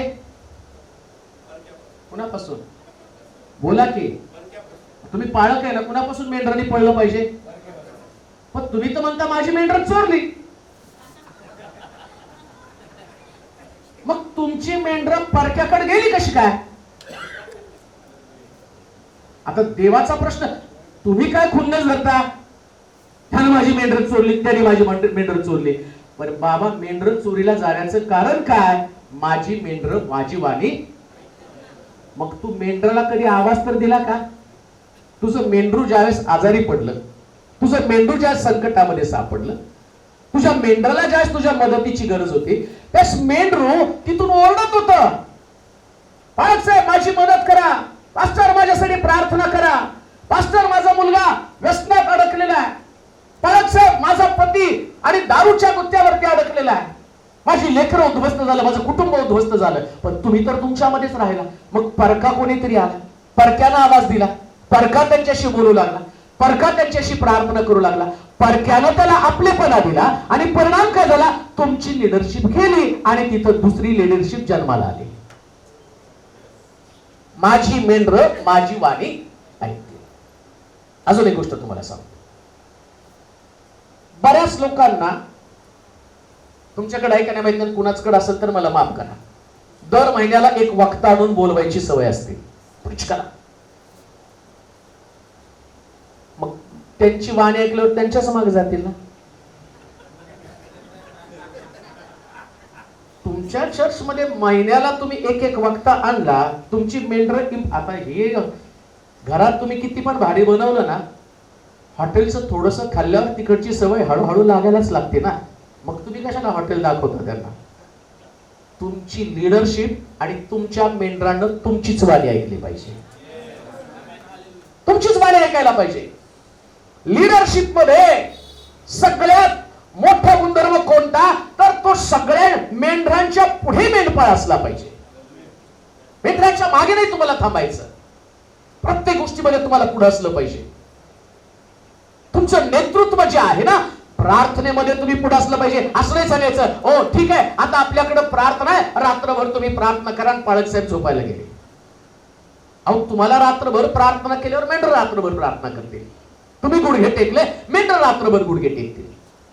कुणापासून? बोला की. तुम्ही पाळक आहे ना, कुणापासून मेंढरांनी पळलं पाहिजे? पण तुम्ही तर म्हणता माझी मेंढर चोरली. मग तुमची मेंढर परक्याकडे गेली कशी काय? आता देवाचा प्रश्न, तुम्ही काय खुन्नस धरता? त्याने माझी मेंढर चोरली, त्याने माझी मेंढर चोरली. पण बाबा, मेंढर चोरीला जाण्याचं कारण काय? माझी मेंढर माझी वाणी. मग तू मेंढराला कधी आवाज तर दिला का? तुझं मेंढरू ज्यावेळेस आजारी पडलं, तुझं मेंढरू ज्या संकटामध्ये सापडलं, तुझ्या मेंढराला ज्यावेळेस तुझ्या मदतीची गरज होती, त्यास मेंढरू तिथून ओरडत होत, पालक साहेब माझी मदत करा, पास्टर माझ्यासाठी प्रार्थना करा, पास्टर माझा मुलगा व्यसनात अडकलेला आहे, पालक साहेब माझा पती आणि दारूच्या गुत्त्यावरती अडकलेला आहे, माझी लेकरं उद्ध्वस्त झालं, माझं कुटुंब उद्ध्वस्त झालं. पण तुम्ही तर तुमच्यामध्येच राहिला. मग परका कोणीतरी आला, परक्यानं आवाज दिला, परका त्यांच्याशी बोलू लागला, परका त्यांच्याशी प्रार्थना करू लागला, परक्यानं त्याला आपलेपणा दिला आणि परिणाम काय झाला? तुमची लिडरशिप गेली आणि तिथं दुसरी लिडरशिप जन्माला आली. माझी मेंढर माझी वाणी ऐकते. अजून एक गोष्ट तुम्हाला सांगतो. बऱ्याच लोकांना, तुमच्याकडे आहे का नाही माहिती, कुणाचकडे असेल तर मला माफ करा, दर महिन्याला एक वक्ता आणून बोलवायची सवय असते. प्रीच करा. मग त्यांची वाणी ऐकल्यावर त्यांच्याच मागे जातील ना. तुमच्या चर्च मध्ये महिन्याला तुम्ही एक वक्ता आणला, तुमची मेंढर, आता हे घरात तुम्ही किती पण भारी बनवलं ना, हॉटेलचं थोडस खाल्ल्यावर तिकडची सवय हळूहळू लागायलाच लागते ना. मग तुम्ही कशाला हॉटेल दाखवता त्यांना? तुमची लिडरशिप आणि तुमच्या मेंढरांना तुमचीच वाणी ऐकली पाहिजे, तुमचीच वाणी ऐकायला पाहिजे. लिडरशिप मध्ये सगळ्यात मोठा गुणधर्म कोणता? तर तो सगळ्या मेंढरांच्या पुढे मेंढपाळ असला पाहिजे. मेंढरांच्या मागे नाही तुम्हाला थांबायचं, प्रत्येक गोष्टीमध्ये तुम्हाला पुढे असलं पाहिजे. तुमचं नेतृत्व जे आहे ना, प्रार्थनेमध्ये तुम्ही पुढे असलं पाहिजे. असं नाही सांगायचं, हो ठीक आहे आता आपल्याकडे प्रार्थना आहे, रात्रभर तुम्ही प्रार्थना करा आणि पाळक साहेब झोपायला गेले. अहो, तुम्हाला रात्रभर प्रार्थना केल्यावर मेंढर रात्रभर प्रार्थना करते. तुम्ही गुडघे टेकले, मेंढर रात्रभर गुडघे टेकते.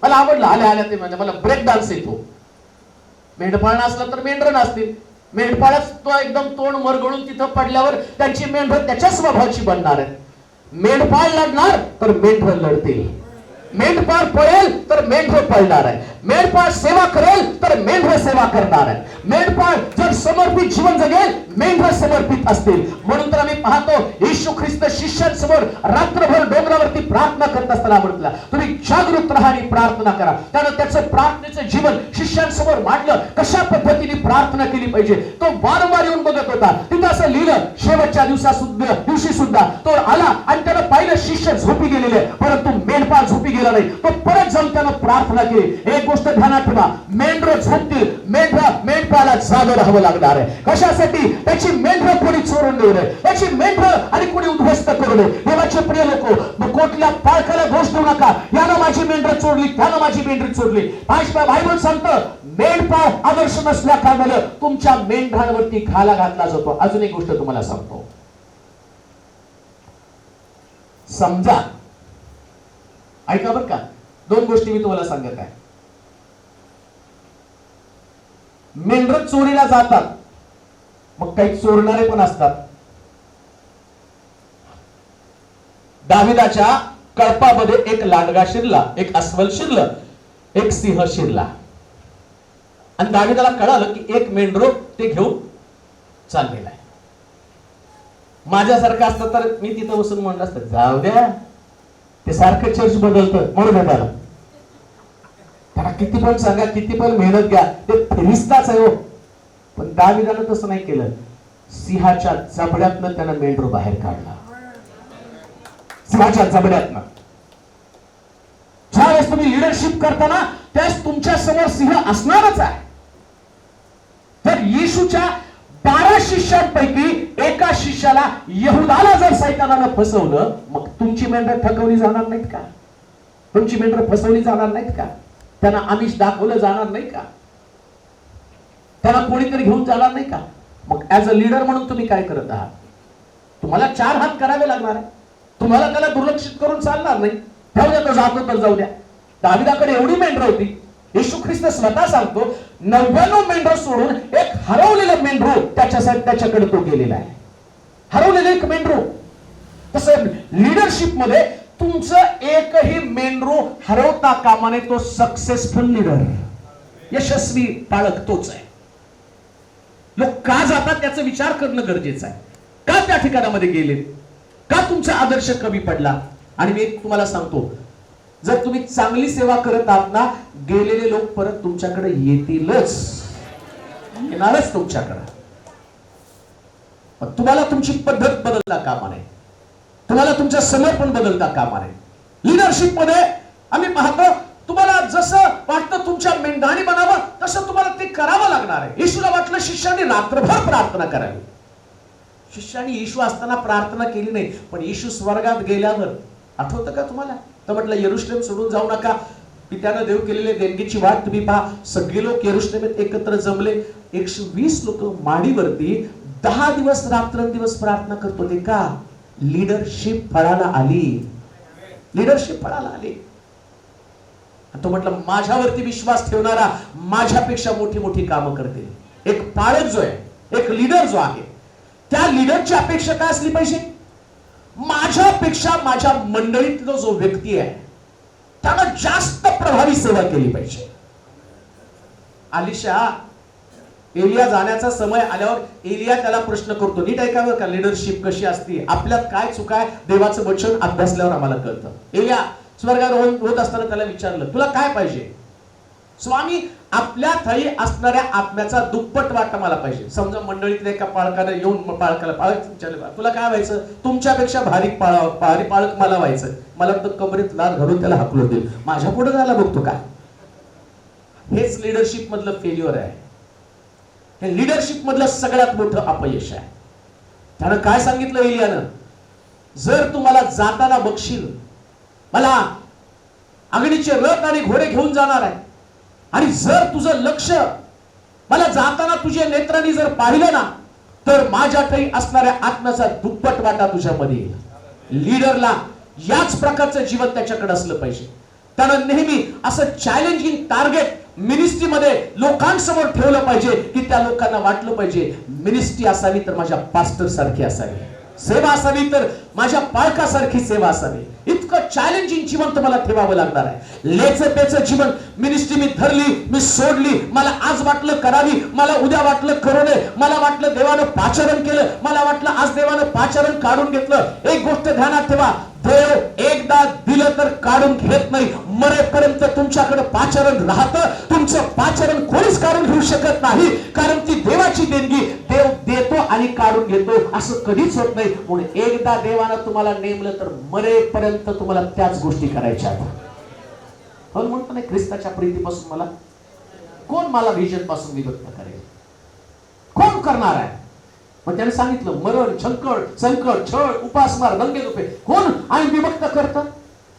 मला आवडलं, आल्या आल्या ते म्हणजे मला ब्रेक डान्स येतो. मेंढपाळ नसला तर मेंढर नसतील. मेंढपाळच तो एकदम तोंड मरगळून तिथं पडल्यावर त्यांची मेंढर त्याच्या स्वभावाची बनणार आहे. मेंढपाळ लढणार तर मेंढर लढतील, मेंढपाळ पळेल तर मेंढर पळणार आहे, मेंढपाळ सेवा करेल तर मेंढर सेवा करणार आहे, मेंढपाळ जर समर्पित जीवन जगेल, मेंढर समर्पित असतील. म्हणून तर आम्ही पाहतो येशू ख्रिस्त शिष्यांसमोर रात्रभर डोंगरावरती प्रार्थना करत असताना म्हटलं, तुम्ही जागृत राहा आणि प्रार्थना करा. त्यानं त्याचं प्रार्थनेचं जीवन शिष्यांसमोर मांडलं, कशा पद्धतीने प्रार्थना केली पाहिजे. तो वारंवार येऊन बघत होता. तिथं असं लिहिलं, शेवटच्या दिवशी सुद्धा तो आला आणि त्यानं पाहिलं शिष्य झोपी गेलेले, परंतु मेंढपाळ झोपी गेला नाही. तो परत जाऊन त्यानं प्रार्थना केली. एक गोष्ट ध्यानात ठेवा, मेंढर सांगतील मेंढपाला जागं राहावं लागणार आहे. कशासाठी? त्याची मेंढरं कोणी चोरून नेऊ नये, त्याची मेंढरं आणि कोणी उद्ध्वस्त करू नये. देवाचे प्रिय लोक, कुठल्या पाळकाला दोष देऊ नका. यानं माझी मेंढरं चोरली, त्यानं माझी मेंढरी चोरली. बायबल सांगतं मेंढपाळ आदर्श नसल्या कारणानं तुमच्या मेंढरांवरती घाला घातला जातो. अजून एक गोष्ट तुम्हाला सांगतो. समजा, ऐका बरं का, दोन गोष्टी मी तुम्हाला सांगत आहे. मेंढर चोरीला जातात, मग काही चोरणारे पण असतात. दाविदाच्या कळपामध्ये एक लांडगा शिरला, एक अस्वल शिरलं, एक सिंह शिरला. आणि दाविदाला कळालं की एक मेंढरो ते घेऊन चाललेला आहे. माझ्यासारखं असतं तर मी तिथं बसून म्हणलं असतं जाऊ द्या, ते सारखं चर्च बदलतं म्हणून त्याला किती पण सांगा, किती पण मेहनत घ्या, ते फिरिस्ताच आहे हो. पण दाविदानं तसं नाही केलं. सिंहाच्या जबड्यातनं त्यानं मेंढरू बाहेर काढला. सिंहाच्या जबड्यातनं. ज्यावेळेस तुम्ही लिडरशिप करताना त्यावेळेस तुमच्या समोर सिंह असणारच आहे. तर येशूच्या 12 शिष्यांपैकी एका शिष्याला यहुदाला जर सैतानानं फसवलं, मग तुमची मेंढर ठकवली जाणार नाहीत का? तुमची मेंढर फसवली जाणार नाहीत का? त्यांना आमिष दाखवलं जाणार नाही का? त्यांना कोणीतरी घेऊन जाणार नाही का? मग ऍज अ लीडर म्हणून तुम्ही काय करत आहात? तुम्हाला 4 हात करावे लागणार आहे. तुम्हाला त्याला दुर्लक्षित करून चालणार नाही. जाऊ द्या, तो जातो तर जाऊ द्या. दाविदाकडे एवढी मेंढर होती. येशू ख्रिस्त स्वतः सांगतो 99 मेंढर सोडून एक हरवलेलं मेंढरू त्याच्याकडे तो गेलेला आहे. हरवलेलं एक मेंढरू. तसं लिडरशिप मध्ये तुमचं एकही मेंढरू हरवता कामा नये. तो सक्सेसफुल लीडर, यशस्वी पाळक तोच आहे. लोक का जातात त्याचा विचार करणं गरजेचं आहे. का त्या ठिकाणामध्ये गेले, का तुमचा आदर्श कमी पडला. आणि मी तुम्हाला सांगतो, जर तुम्ही चांगली सेवा करत आहात ना, गेलेले लोक परत तुमच्याकडे येतीलच, येणारच तुमच्याकडे. तुम्हाला तुमची पद्धत बदलता कामा नये. तुम्हाला तुमचं समर्पण बदलता कामा नये. लिडरशिप मध्ये आम्ही पाहतो, तुम्हाला जसं वाटतं तुमच्या मेंढाणी बनावं तसं तुम्हाला ते करावं लागणार आहे. येशूला वाटलं शिष्यांनी रात्रभर प्रार्थना करावी. शिष्यांनी येशू असताना प्रार्थना केली नाही, पण येशू स्वर्गात गेल्यावर आठवतं का तुम्हाला? तर म्हटलं यरुशलेम सोडून जाऊ नका, पित्यानं देव केलेले देणगीची वाट तुम्ही पहा. सगळे लोक यरुशलेमेत एकत्र जमले. 120 लोक माडीवरती 10 दिवस रात्रंदिवस प्रार्थना करत होते. का? लीडरशिप फळाला आली. लीडरशिप फळाला आली. तो म्हटलं माझ्यावरती विश्वास ठेवणारा माझ्यापेक्षा मोठी मोठी कामं करते. एक पाळक जो आहे, एक लीडर जो आहे, त्या लीडरची अपेक्षा काय असली पाहिजे? माझ्यापेक्षा माझ्या मंडळीतला जो व्यक्ती आहे त्यानं जास्त प्रभावी सेवा केली पाहिजे. अलिशा, एलिया जाण्याचा समय आल्यावर एलिया त्याला प्रश्न करतो. नीट ऐकावं का लीडरशिप कशी असते, आपल्यात काय चुका आहे, देवाचं वचन अभ्यासल्यावर आम्हाला कळतं. एलिया स्वर्गावर होत असताना त्याला विचारलं तुला काय पाहिजे? स्वामी, आपल्या ठाई असणाऱ्या आत्म्याचा दुप्पट वाटा मला पाहिजे. समजा मंडळीतल्या एका पाळकाने येऊन पाळक विचारलं तुला काय व्हायचं? तुमच्यापेक्षा भारी पाळक मला व्हायचं. मला तर कमरेत लाद घालून त्याला हाकलून देईल. माझ्या पुढे जायला बघतो का? हेच लिडरशिप मधलं फेल्युअर आहे. हे लिडरशिप मधलं सगळ्यात मोठं अपयश आहे. त्यानं काय सांगितलं एलियानं? जर तुम्हाला जाताना बघशील, मला अग्नीचे रथ आणि घोडे घेऊन जाणार आहे, आणि जर तुझं लक्ष मला जाताना तुझ्या नेत्रांनी जर पाहिलं ना, तर माझ्या काही असणाऱ्या आत्म्याचा दुप्पट वाटा तुझ्यामध्ये येईल. लीडरला याच प्रकारचं जीवन त्याच्याकडे असलं पाहिजे. त्यानं नेहमी असं चॅलेंजिंग टार्गेट मिनिस्ट्रीमध्ये लोकांसमोर ठेवलं पाहिजे, की त्या लोकांना वाटलं पाहिजे मिनिस्ट्री असावी तर माझ्या पास्टर सारखी असावी, सेवा असावी तर माझ्या पाळकासारखी सेवा असावी. इतकं चॅलेंजिंग जीवन तुम्हाला ठेवावं लागणार आहे. लेचपेचं जीवन मिनिस्ट्री मी धरली, मी सोडली, मला आज वाटलं करावी, मला उद्या वाटलं करू नये, मला वाटलं देवानं पाचारण केलं, मला वाटलं आज देवानं पाचारण काढून घेतलं. एक गोष्ट ध्यानात ठेवा, देव एकदा दिलं तर काढून घेत नाही. मरेपर्यंत तुमच्याकडे पाचारण राहतं. तुमचं पाचारण कोणीच काढून घेऊ शकत नाही, कारण ती देवाची देणगी. देव देतो आणि काढून घेतो, असं कधीच होत नाही. म्हणून एकदा देवानं तुम्हाला नेमलं तर मरेपर्यंत तुम्हाला त्याच गोष्टी करायच्या आहेत. म्हणून म्हणतो नाही ख्रिस्ताच्या प्रीतीपासून मला कोण मला व्हिजन पासून विभक्त करेल? कोण करणार आहे? मग त्याने सांगितलं, मरण, संकट, छळ, उपासमार, दंगे दुपे कोण आणि विभक्त करतं?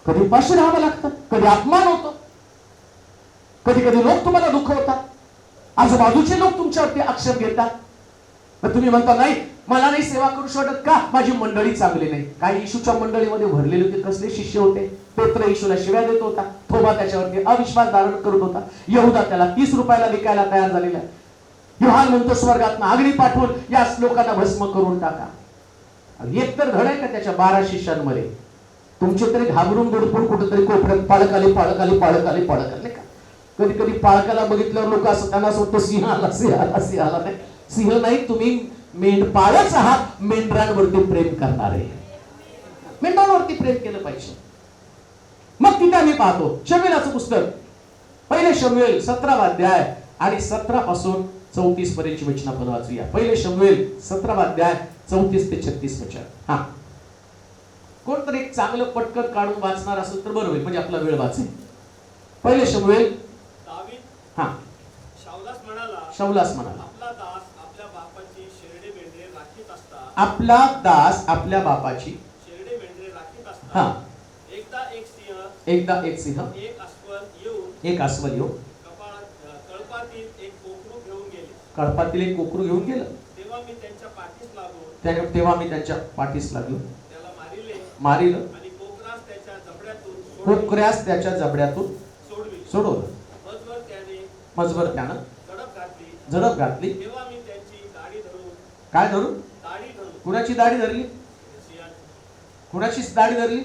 कधी उपाशी राहावं लागतं, कधी अपमान होतो, कधी कधी लोक तुम्हाला दुखवतात, आजूबाजूचे लोक तुमच्यावरती आक्षेप घेतात. मग तुम्ही म्हणता, नाही मला नाही सेवा करू शकत का? माझी मंडळी चांगली नाही. काही येशूच्या मंडळीमध्ये भरलेले होते, कसले शिष्य होते? पेत्र येशूला शिव्या देत होता, थोमा त्याच्यावरती अविश्वास धारण करत होता, यहुदा त्याला 30 रुपयाला विकायला तयार झालेला आहे. योहान म्हणतो स्वर्गात अग्नी पाठवून या लोकांना भस्म करून टाका. एक तर धड आहे का त्याच्या 12 शिष्यांमध्ये? तुमचे तरी घाबरून दडपून कुठेतरी कोपऱ्यात पाळक आले का? कधी कधी पाळकाला बघितल्यावर लोक असं त्यांना असं वाटतं, सिंह आला नाही. सिंह नाही, तुम्ही मेंढपाळच आहात. मेंढरांवरती प्रेम करणारे, मेंढरांवरती प्रेम केलं पाहिजे. मग तिथे आम्ही पाहतो शमूएलाचं पुस्तक, पहिले शमूएल 17वा अध्याय आणि 17 पासून 34 पर्यंतची वचन आपण वाचूया. पहिले शमूएल 17वा अध्याय 34 ते 36 वचन. हा, कोणतरी एक चांगलं पटकन काढून वाचणार असेल तर बरं होईल, म्हणजे आपला वेळ वाचेल. पहिले शमूएल. दावीद हा, शौलास म्हणाला, आपला दास आपल्या बापाची शेरडे मेंढरे राखीत असता. हा, एकदा एक सिंह एक अस्वल येऊन कळपातील एक कोकरू घेऊन गेले. कळपातील एक कोकरू घेऊन गेलं. तेव्हा मी त्यांच्या पाठीस लागून त्याला मारिलं आणि कोकऱ्यास त्याच्या जबड्यातून सोडवलं. मजवर त्यानं झडप घातली. तेव्हा मी त्यांची दाढी धरून काय धरून? कुणाची दाढी धरली? कुणाची दाढी धरली?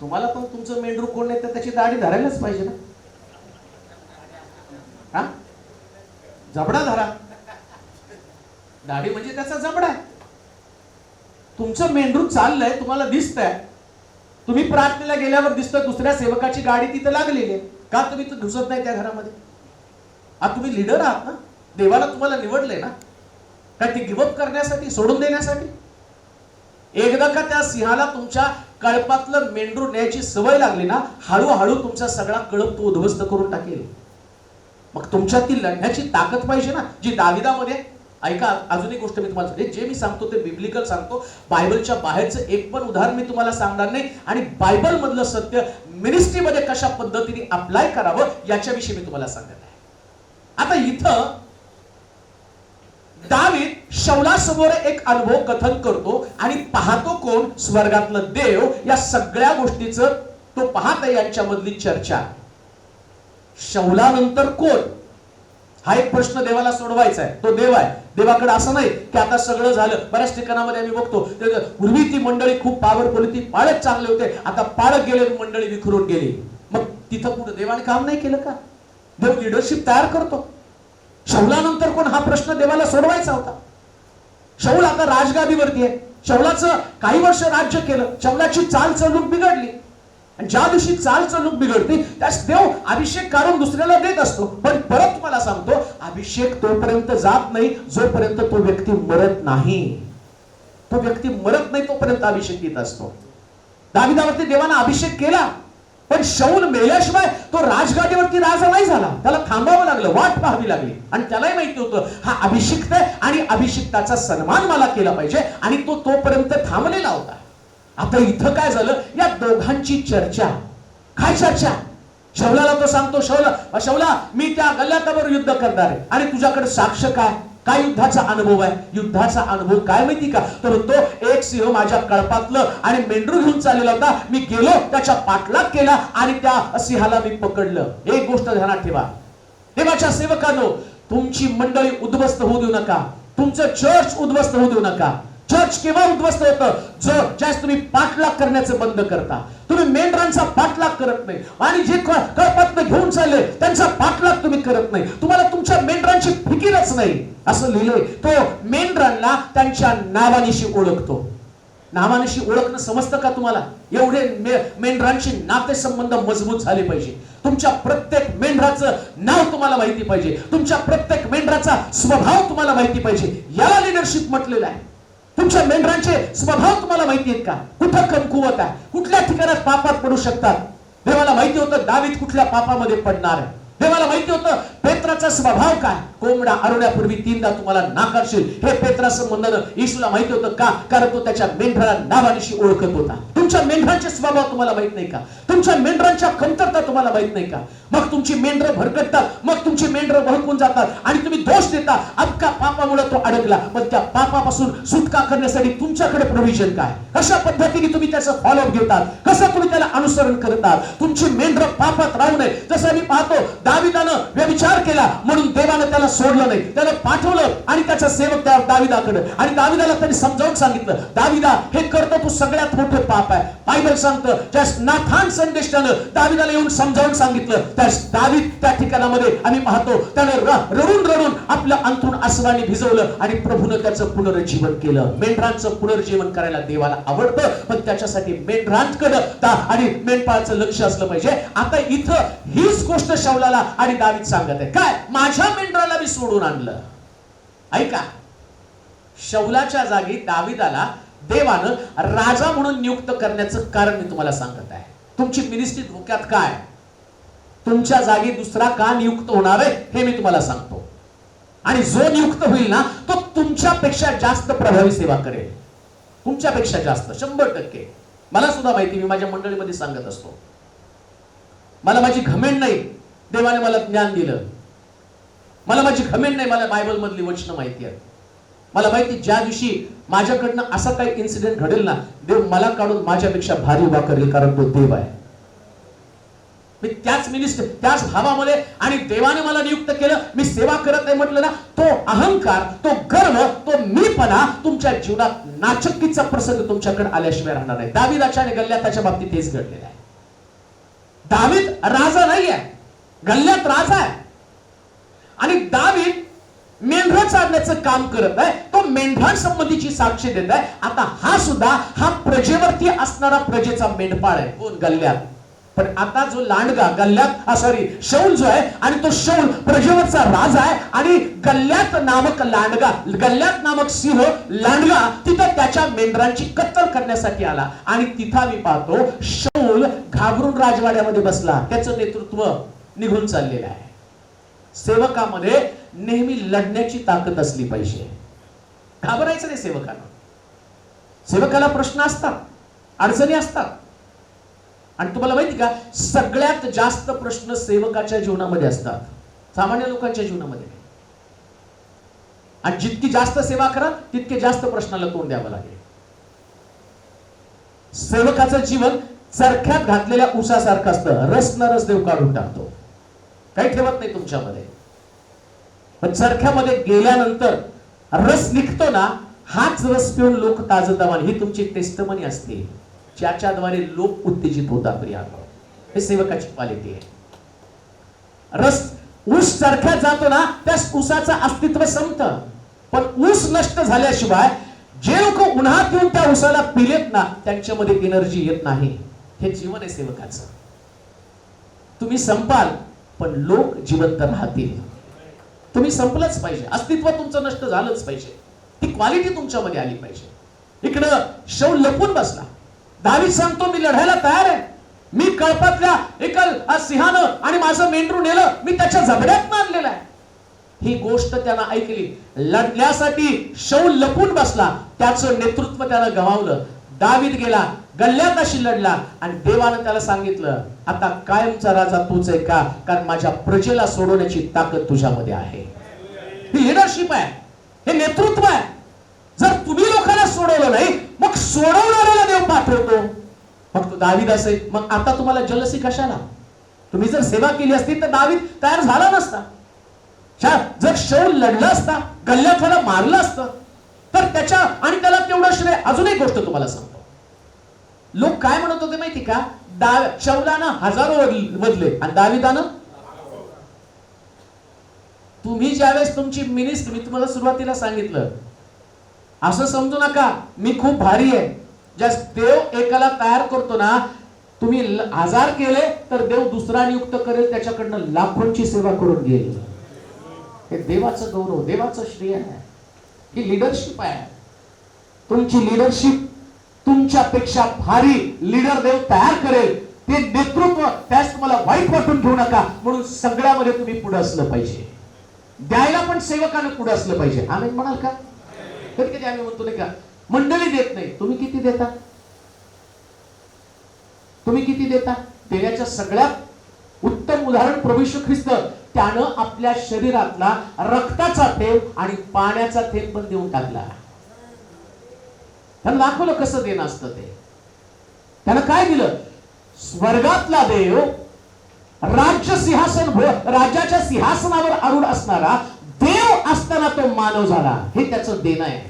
तुम्हाला पण तुमचं मेंढरू कोण नाही तर त्याची दाढी धरायलाच पाहिजे ना. हा, जबडा धरा. दाढी म्हणजे त्याचा जबडा आहे. तुमचं मेंढरू चाललंय, तुम्हाला दिसतंय, तुम्ही प्रार्थनेला गेल्यावर दिसतं दुसऱ्या सेवकाची गाडी तिथे लागलेली आहे. का तुम्ही तर घुसत नाही त्या घरामध्ये? आता तुम्ही लीडर आहात ना, देवाला तुम्हाला निवडलंय ना, काय ते गिव्हअप करण्यासाठी, सोडून देण्यासाठी? एकदा का त्या सिंहाला तुमच्या कळपातलं मेंढरू न्यायची सवय लागली ना, हळूहळू तुमचा सगळा कळप तो उद्ध्वस्त करून टाकेल. मग तुमच्यातील लढण्याची ताकद पाहिजे ना, जी दाविदामध्ये. ऐका, अजून एक गोष्ट मी तुम्हाला सांगते, जे मी सांगतो ते बिब्लिकल सांगतो, बायबलच्या बाहेरचं एक पण उदाहरण मी तुम्हाला सांगणार नाही. आणि बायबल मधलं सत्य मिनिस्ट्रीमध्ये कशा पद्धतीने अप्लाय करावं याच्याविषयी मी तुम्हाला सांगत आहे. आता इथं दावीद शौलासमोर एक अनुभव कथन करतो आणि पाहतो कोण? स्वर्गातलं देव. या सगळ्या गोष्टीचं तो पाहत आहे, यांच्यामधली चर्चा. शौलानंतर कोण? हा एक प्रश्न देवाला सोडवायचा आहे. तो देव आहे. देवाकडे असं नाही की आता सगळं झालं. बऱ्याच ठिकाणामध्ये आम्ही बघतो, पूर्वी ती मंडळी खूप पॉवरफुल होती, पाळक चांगले होते, आता पाळक गेले, मंडळी विखरून गेली. मग तिथं कुठं देवाने काम नाही केलं का? देव लिडरशिप तयार करतो. शौलानंतर कोण? हा प्रश्न देवाला सोडवायचा होता. शौल आता राजगादीवरती आहे. शौलाचं काही वर्ष राज्य केलं, शौलाची चाल चलूक बिघडली. आणि ज्या दिवशी चाल चलूक बिघडते त्यास देव अभिषेक काढून दुसऱ्याला देत असतो. पण परत तुम्हाला सांगतो, अभिषेक तोपर्यंत जात नाही जोपर्यंत तो व्यक्ती मरत नाही. तो व्यक्ती मरत नाही तोपर्यंत अभिषेक येत असतो. दाविदावरती देवाने अभिषेक केला, पण शौल मेल्याशिवाय तो राजगादीवरती राजा नाही झाला. त्याला थांबावं लागलं, वाट पाहावी लागली. आणि त्यालाही माहिती होतं हा अभिषिक्त आहे आणि अभिषिक्ताचा सन्मान मला केला पाहिजे, आणि तो तोपर्यंत थांबलेला होता. आता इथं काय झालं? या दोघांची चर्चा. काय चर्चा? शौलाला तो सांगतो, शौला मी त्या गल्ल्यातावर युद्ध करणार आहे, आणि तुझ्याकडे साक्ष काय? काय युद्धाचा अनुभव आहे? युद्धाचा अनुभव काय माहिती का? तो म्हणतो, एक सिंह माझ्या कळपातलं आणि मेंढरू घेऊन चाललेला होता, मी गेलो, त्याच्या पाठलाग केला आणि त्या सिंहाला मी पकडलं. एक गोष्ट ध्यानात ठेवा, देवाच्या सेवकांनो, तुमची मंडळी उद्ध्वस्त होऊ देऊ नका. तुमचं चर्च उद्ध्वस्त होऊ देऊ नका. चर्च केव्हा उद्ध्वस्त होतं? ज्यावेळेस तुम्ही पाठलाग करण्याचं बंद करता. तुम्ही मेंढरांचा पाठलाग करत नाही, आणि जे कळपातनं घेऊन चालले त्यांचा पाठलाग तुम्ही करत नाही. तुम्हाला तुमच्या मेंढरांची फिकीरच नाही. असं लिहिलंय, तो मेंढरांना त्यांच्या नावानिशी ओळखतो. नावानिशी ओळखणं समजतं का तुम्हाला? एवढे मेंढरांशी नातेसंबंध मजबूत झाले पाहिजे. तुमच्या प्रत्येक मेंढराचं नाव तुम्हाला माहिती पाहिजे. तुमच्या प्रत्येक मेंढराचा स्वभाव तुम्हाला माहिती पाहिजे. याला लिडरशिप म्हटलेलं आहे. तुमच्या मेंढरांचे स्वभाव तुम्हाला माहिती आहेत का? कुठं कमकुवत आहे, कुठल्या ठिकाणात पापात पडू शकतात. देवाला माहिती होतं दावीद कुठल्या पापामध्ये पडणार आहे. देवाला माहिती होतं पेत्राचा स्वभाव काय. कोंबडा अरवण्यापूर्वी 3दा तुम्हाला नाकारशील, हे पेत्राचं म्हणणं येशूला माहिती होतं. का? कारण तो त्याच्या मेंढराला नावानिशी ओळखत होता. तुमच्या मेंढरांचे स्वभाव तुम्हाला माहित नाही का? तुमच्या मेंढरांच्या कमतरता तुम्हाला माहित नाही का? मग तुमची मेंढरं भरकटतात, मग तुमची मेंढरं भडकून जातात आणि तुम्ही दोष देता अख्खा पापामुळे तो अडकला. मग त्या पापापासून सुटका करण्यासाठी तुमच्याकडे प्रोव्हिजन काय? कशा पद्धतीने तुम्ही त्याचं फॉलोअप घेतात, कसं तुम्ही त्याला अनुसरण करतात. तुमची मेंढरं पापात राहू नये. जसं मी पाहतो दाविदानं व्यभिचार केला म्हणून देवानं त्याला सोडलं नाही, त्याला पाठवलं आणि त्याचा सेवक त्या दाविदाकडे, आणि दाविदाला त्यांनी समजावून सांगितलं, दाविदा हे करतो तू सगळ्यात मोठे पाप आहे. बायबल सांगतं त्या नाथान संदेशानं दाविदाला येऊन समजावून सांगितलं. त्या दावीद त्या ठिकाणामध्ये आम्ही पाहतो त्याने रडून रडून आपलं अंथरूण आसनाने भिजवलं आणि प्रभूनं त्याचं पुनरुज्जीवन केलं. मेंढरांचं पुनरुज्जीवन करायला देवाला आवडतं, पण त्याच्यासाठी मेंढरांकडे आणि मेंढपाळाचं लक्ष असलं पाहिजे. आता इथं हीच गोष्ट शाऊलाला आणि दावीद सांगत आहे. काय? माझ्या मेंढराला मी सोडून आणलं. ऐका, शाऊलाच्या जागी दाविदाला देवानं राजा म्हणून नियुक्त करण्याचं कारण मी तुम्हाला सांगत आहे. तुमची मिनिस्ट्री धोक्यात काय? तुमच्या जागी दुसरा का नियुक्त होणार आहे हे मी तुम्हाला सांगतो. आणि जो नियुक्त होईल ना तो तुमच्यापेक्षा जास्त प्रभावी सेवा करेल, तुमच्यापेक्षा जास्त 100%. मला सुद्धा माहिती, मी माझ्या मंडळीमध्ये सांगत असतो, मला माझी घमेंड नाही, देवाने मला ज्ञान दिलं. मला माझी घमेंड नाही, मला बायबल मधली वचनं माहिती आहेत. मला माहिती ज्या दिवशी माझ्याकडनं असा काही इन्सिडेंट घडेल ना, देव मला काढून माझ्यापेक्षा भारी उभा करेल, कारण तो देव आहे. मी त्याच मिनिस्टर त्याच भावामध्ये आणि देवाने मला नियुक्त केलं, मी सेवा करत आहे म्हटलं ना, तो अहंकार, तो गर्व, तो मीपणा तुमच्या जीवनात नाचक्कीचा प्रसंग तुमच्याकडे आल्याशिवाय राहणार नाही. दाविदाच्या आणि गल्ल्याताच्या बाबतीत हेच घडलेलं आहे. दावीद राजा नाही आहे, गल्ल्यात राजा आहे. आणि दावीद मेंढरं चालण्याचं काम करत आहे, तो मेंढरांसंबंधीची साक्ष देत आहे. आता हा सुद्धा हा प्रजेवरती असणारा प्रजेचा मेंढपाळ आहे. कोण? गल्ल्यात. पण आता जो लांडगा गल्ल्यात शौल जो आहे, आणि तो शौल प्रजेवरचा राजा आहे, आणि गल्ल्यात नामक लांडगा, गल्ल्यात नामक सिंह लांडगा तिथं त्याच्या मेंढरांची कत्तल करण्यासाठी आला. आणि तिथं मी पाहतो शौल घाबरून राजवाड्यामध्ये बसला, त्याचं नेतृत्व निघून चाललेलं आहे. सेवकामध्ये नेहमी लढण्याची ताकद असली पाहिजे, घाबरायचं नाही सेवकाला. सेवकाला प्रश्न असतात, अडचणी असतात. आणि तुम्हाला माहिती का, सगळ्यात जास्त प्रश्न सेवकाच्या जीवनामध्ये असतात, सामान्य लोकांच्या जीवनामध्ये. आणि जितकी जास्त सेवा करा तितके जास्त प्रश्नाला तोंड द्यावं लागेल. सेवकाचं जीवन चरख्यात घातलेल्या ऊसासारखं असतं, रस न रस देव काढून टाकतो, काही ठेवत नाही तुमच्यामध्ये. पण चरख्यामध्ये गेल्यानंतर रस निघतो ना, हाच रस पिऊन लोक ताजतवाने, ही तुमची टेस्टमनी असते, ज्याच्याद्वारे लोक उत्तेजित होतात. प्रियानो, हे सेवकाची क्वालिटी आहे. रस, ऊस चरख्यात जातो ना, त्या ऊसाचं अस्तित्व संपतं. पण ऊस नष्ट झाल्याशिवाय जे लोक उन्हात येऊन त्या ऊसाला पिलेत ना, त्यांच्यामध्ये एनर्जी येत नाही. हे जीवन आहे सेवकाचं. तुम्ही संपाल पण लोक जिवंत राहतील. तुम्ही संपलंच पाहिजे, अस्तित्व तुमचं नष्ट झालंच पाहिजे, ती क्वालिटी तुमच्यामध्ये आली पाहिजे. इकडं शौल लपून बसला. दावीद सांगतो, मी लढायला तयार आहे, मी कळपातल्या एका सिंहानं आणि माझं मेंढरू नेलं, मी त्याच्या जबड्यात आणलेलं आहे. ही गोष्ट त्यानं ऐकली. लढण्यासाठी शौल लपून बसला, त्याचं नेतृत्व त्यानं गमावलं. दावीद गेला, गल्ल्याताशी लढला, आणि देवानं त्याला सांगितलं, आता कायमचा राजा तूच आहे का? कारण माझ्या प्रजेला सोडवण्याची ताकद तुझ्यामध्ये आहे. ही लिडरशिप आहे, हे नेतृत्व आहे. जर तुम्ही लोकांना सोडवलं नाही, मग सोडवणाऱ्याला देव पाठवतो. मग तो दावीद असेल, मग आता तुम्हाला जलसी कशाला? तुम्ही जर सेवा केली असती तर दावीद तयार झाला नसता. जर शौल लढला असता, गल्ल्यात मारलं असतं, तर त्याच्या आणि त्याला तेवढं श्रेय. अजून एक गोष्ट तुम्हाला सांगतो, लोक काय म्हणत होते माहिती का? शौलानं 1000 वधले आणि दाविदानं. तुम्ही ज्यावेळेस तुमची मिनिस्ट्री, मी तुम्हाला सुरुवातीला सांगितलं, असं समजू नका मी खूप भारी आहे. ज्या देव एकाला तयार करतो ना, तुम्ही 1000 केले तर देव दुसरा नियुक्त करेल, त्याच्याकडनं लाखोंची सेवा करून घेईल. हे देवाचं गौरव, देवाचं श्रेय आहे. ही लिडरशिप आहे. तुमची लिडरशिप, तुमच्यापेक्षा भारी लीडर देव तयार करेल, ते नेतृत्व त्यास तुम्हाला वाईट वाटून घेऊ नका, म्हणून सगळ्यामध्ये तुम्ही पुढे असलं पाहिजे. द्यायला पण सेवकानं पुढे असलं पाहिजे. आम्ही म्हणाल का? कधी कधी आम्ही म्हणतो नाही का, मंडळी देत नाही, तुम्ही किती देता? तुम्ही किती देता? देण्याच्या सगळ्यात उत्तम उदाहरण प्रभू येशू ख्रिस्त, त्यानं आपल्या शरीरातला रक्ताचा थेंब आणि पाण्याचा थेंब पण देऊन टाकला. त्यानं दाखवलं कसं देणं असतं ते. त्यानं काय दिलं? स्वर्गातला देव, राज्य सिंहासन, राज्याच्या सिंहासनावर आरूढ असणारा देव असताना तो मानव झाला, हे त्याचं देणं आहे.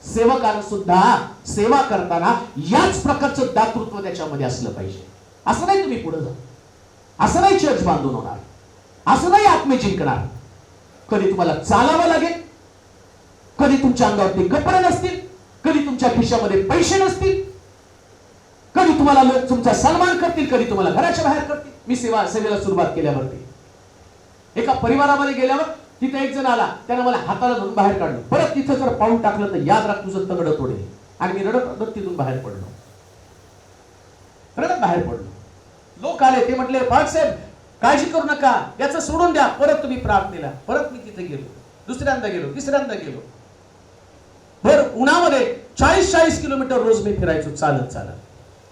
सेवकानं सुद्धा सेवा करताना याच प्रकारचं दातृत्व त्याच्यामध्ये असलं पाहिजे. असं नाही तुम्ही पुढे जा, असं नाही चर्च बांधून होणार, असं नाही आत्मे जिंकणार. कधी तुम्हाला चालावं लागेल, कधी तुमच्या अंगावरती कपडे नसतील, कधी तुमच्या खिशामध्ये पैसे नसतील, कधी तुम्हाला लोक तुमचा सन्मान करतील, कधी तुम्हाला घराच्या बाहेर करतील. मी सेवेला सुरुवात केल्यावरती एका परिवारामध्ये गेल्यावर तिथे एक जण आला, त्याने मला हाताला धरून बाहेर काढलं. परत तिथं जर पाऊल टाकलं तर याद राख तुझं तगड तोडेल. आणि मी रडत तिथून बाहेर पडलो, रडत बाहेर पडलो. लोक आले, ते म्हटले बाळासाहेब काळजी करू नका, याचं सोडून द्या. परत तुम्ही प्रार्थनेला, परत मी तिथे गेलो, दुसऱ्यांदा गेलो, तिसऱ्यांदा गेलो. भर उन्हामध्ये 40-40 किलोमीटर रोज मी फिरायचो चालत चालत.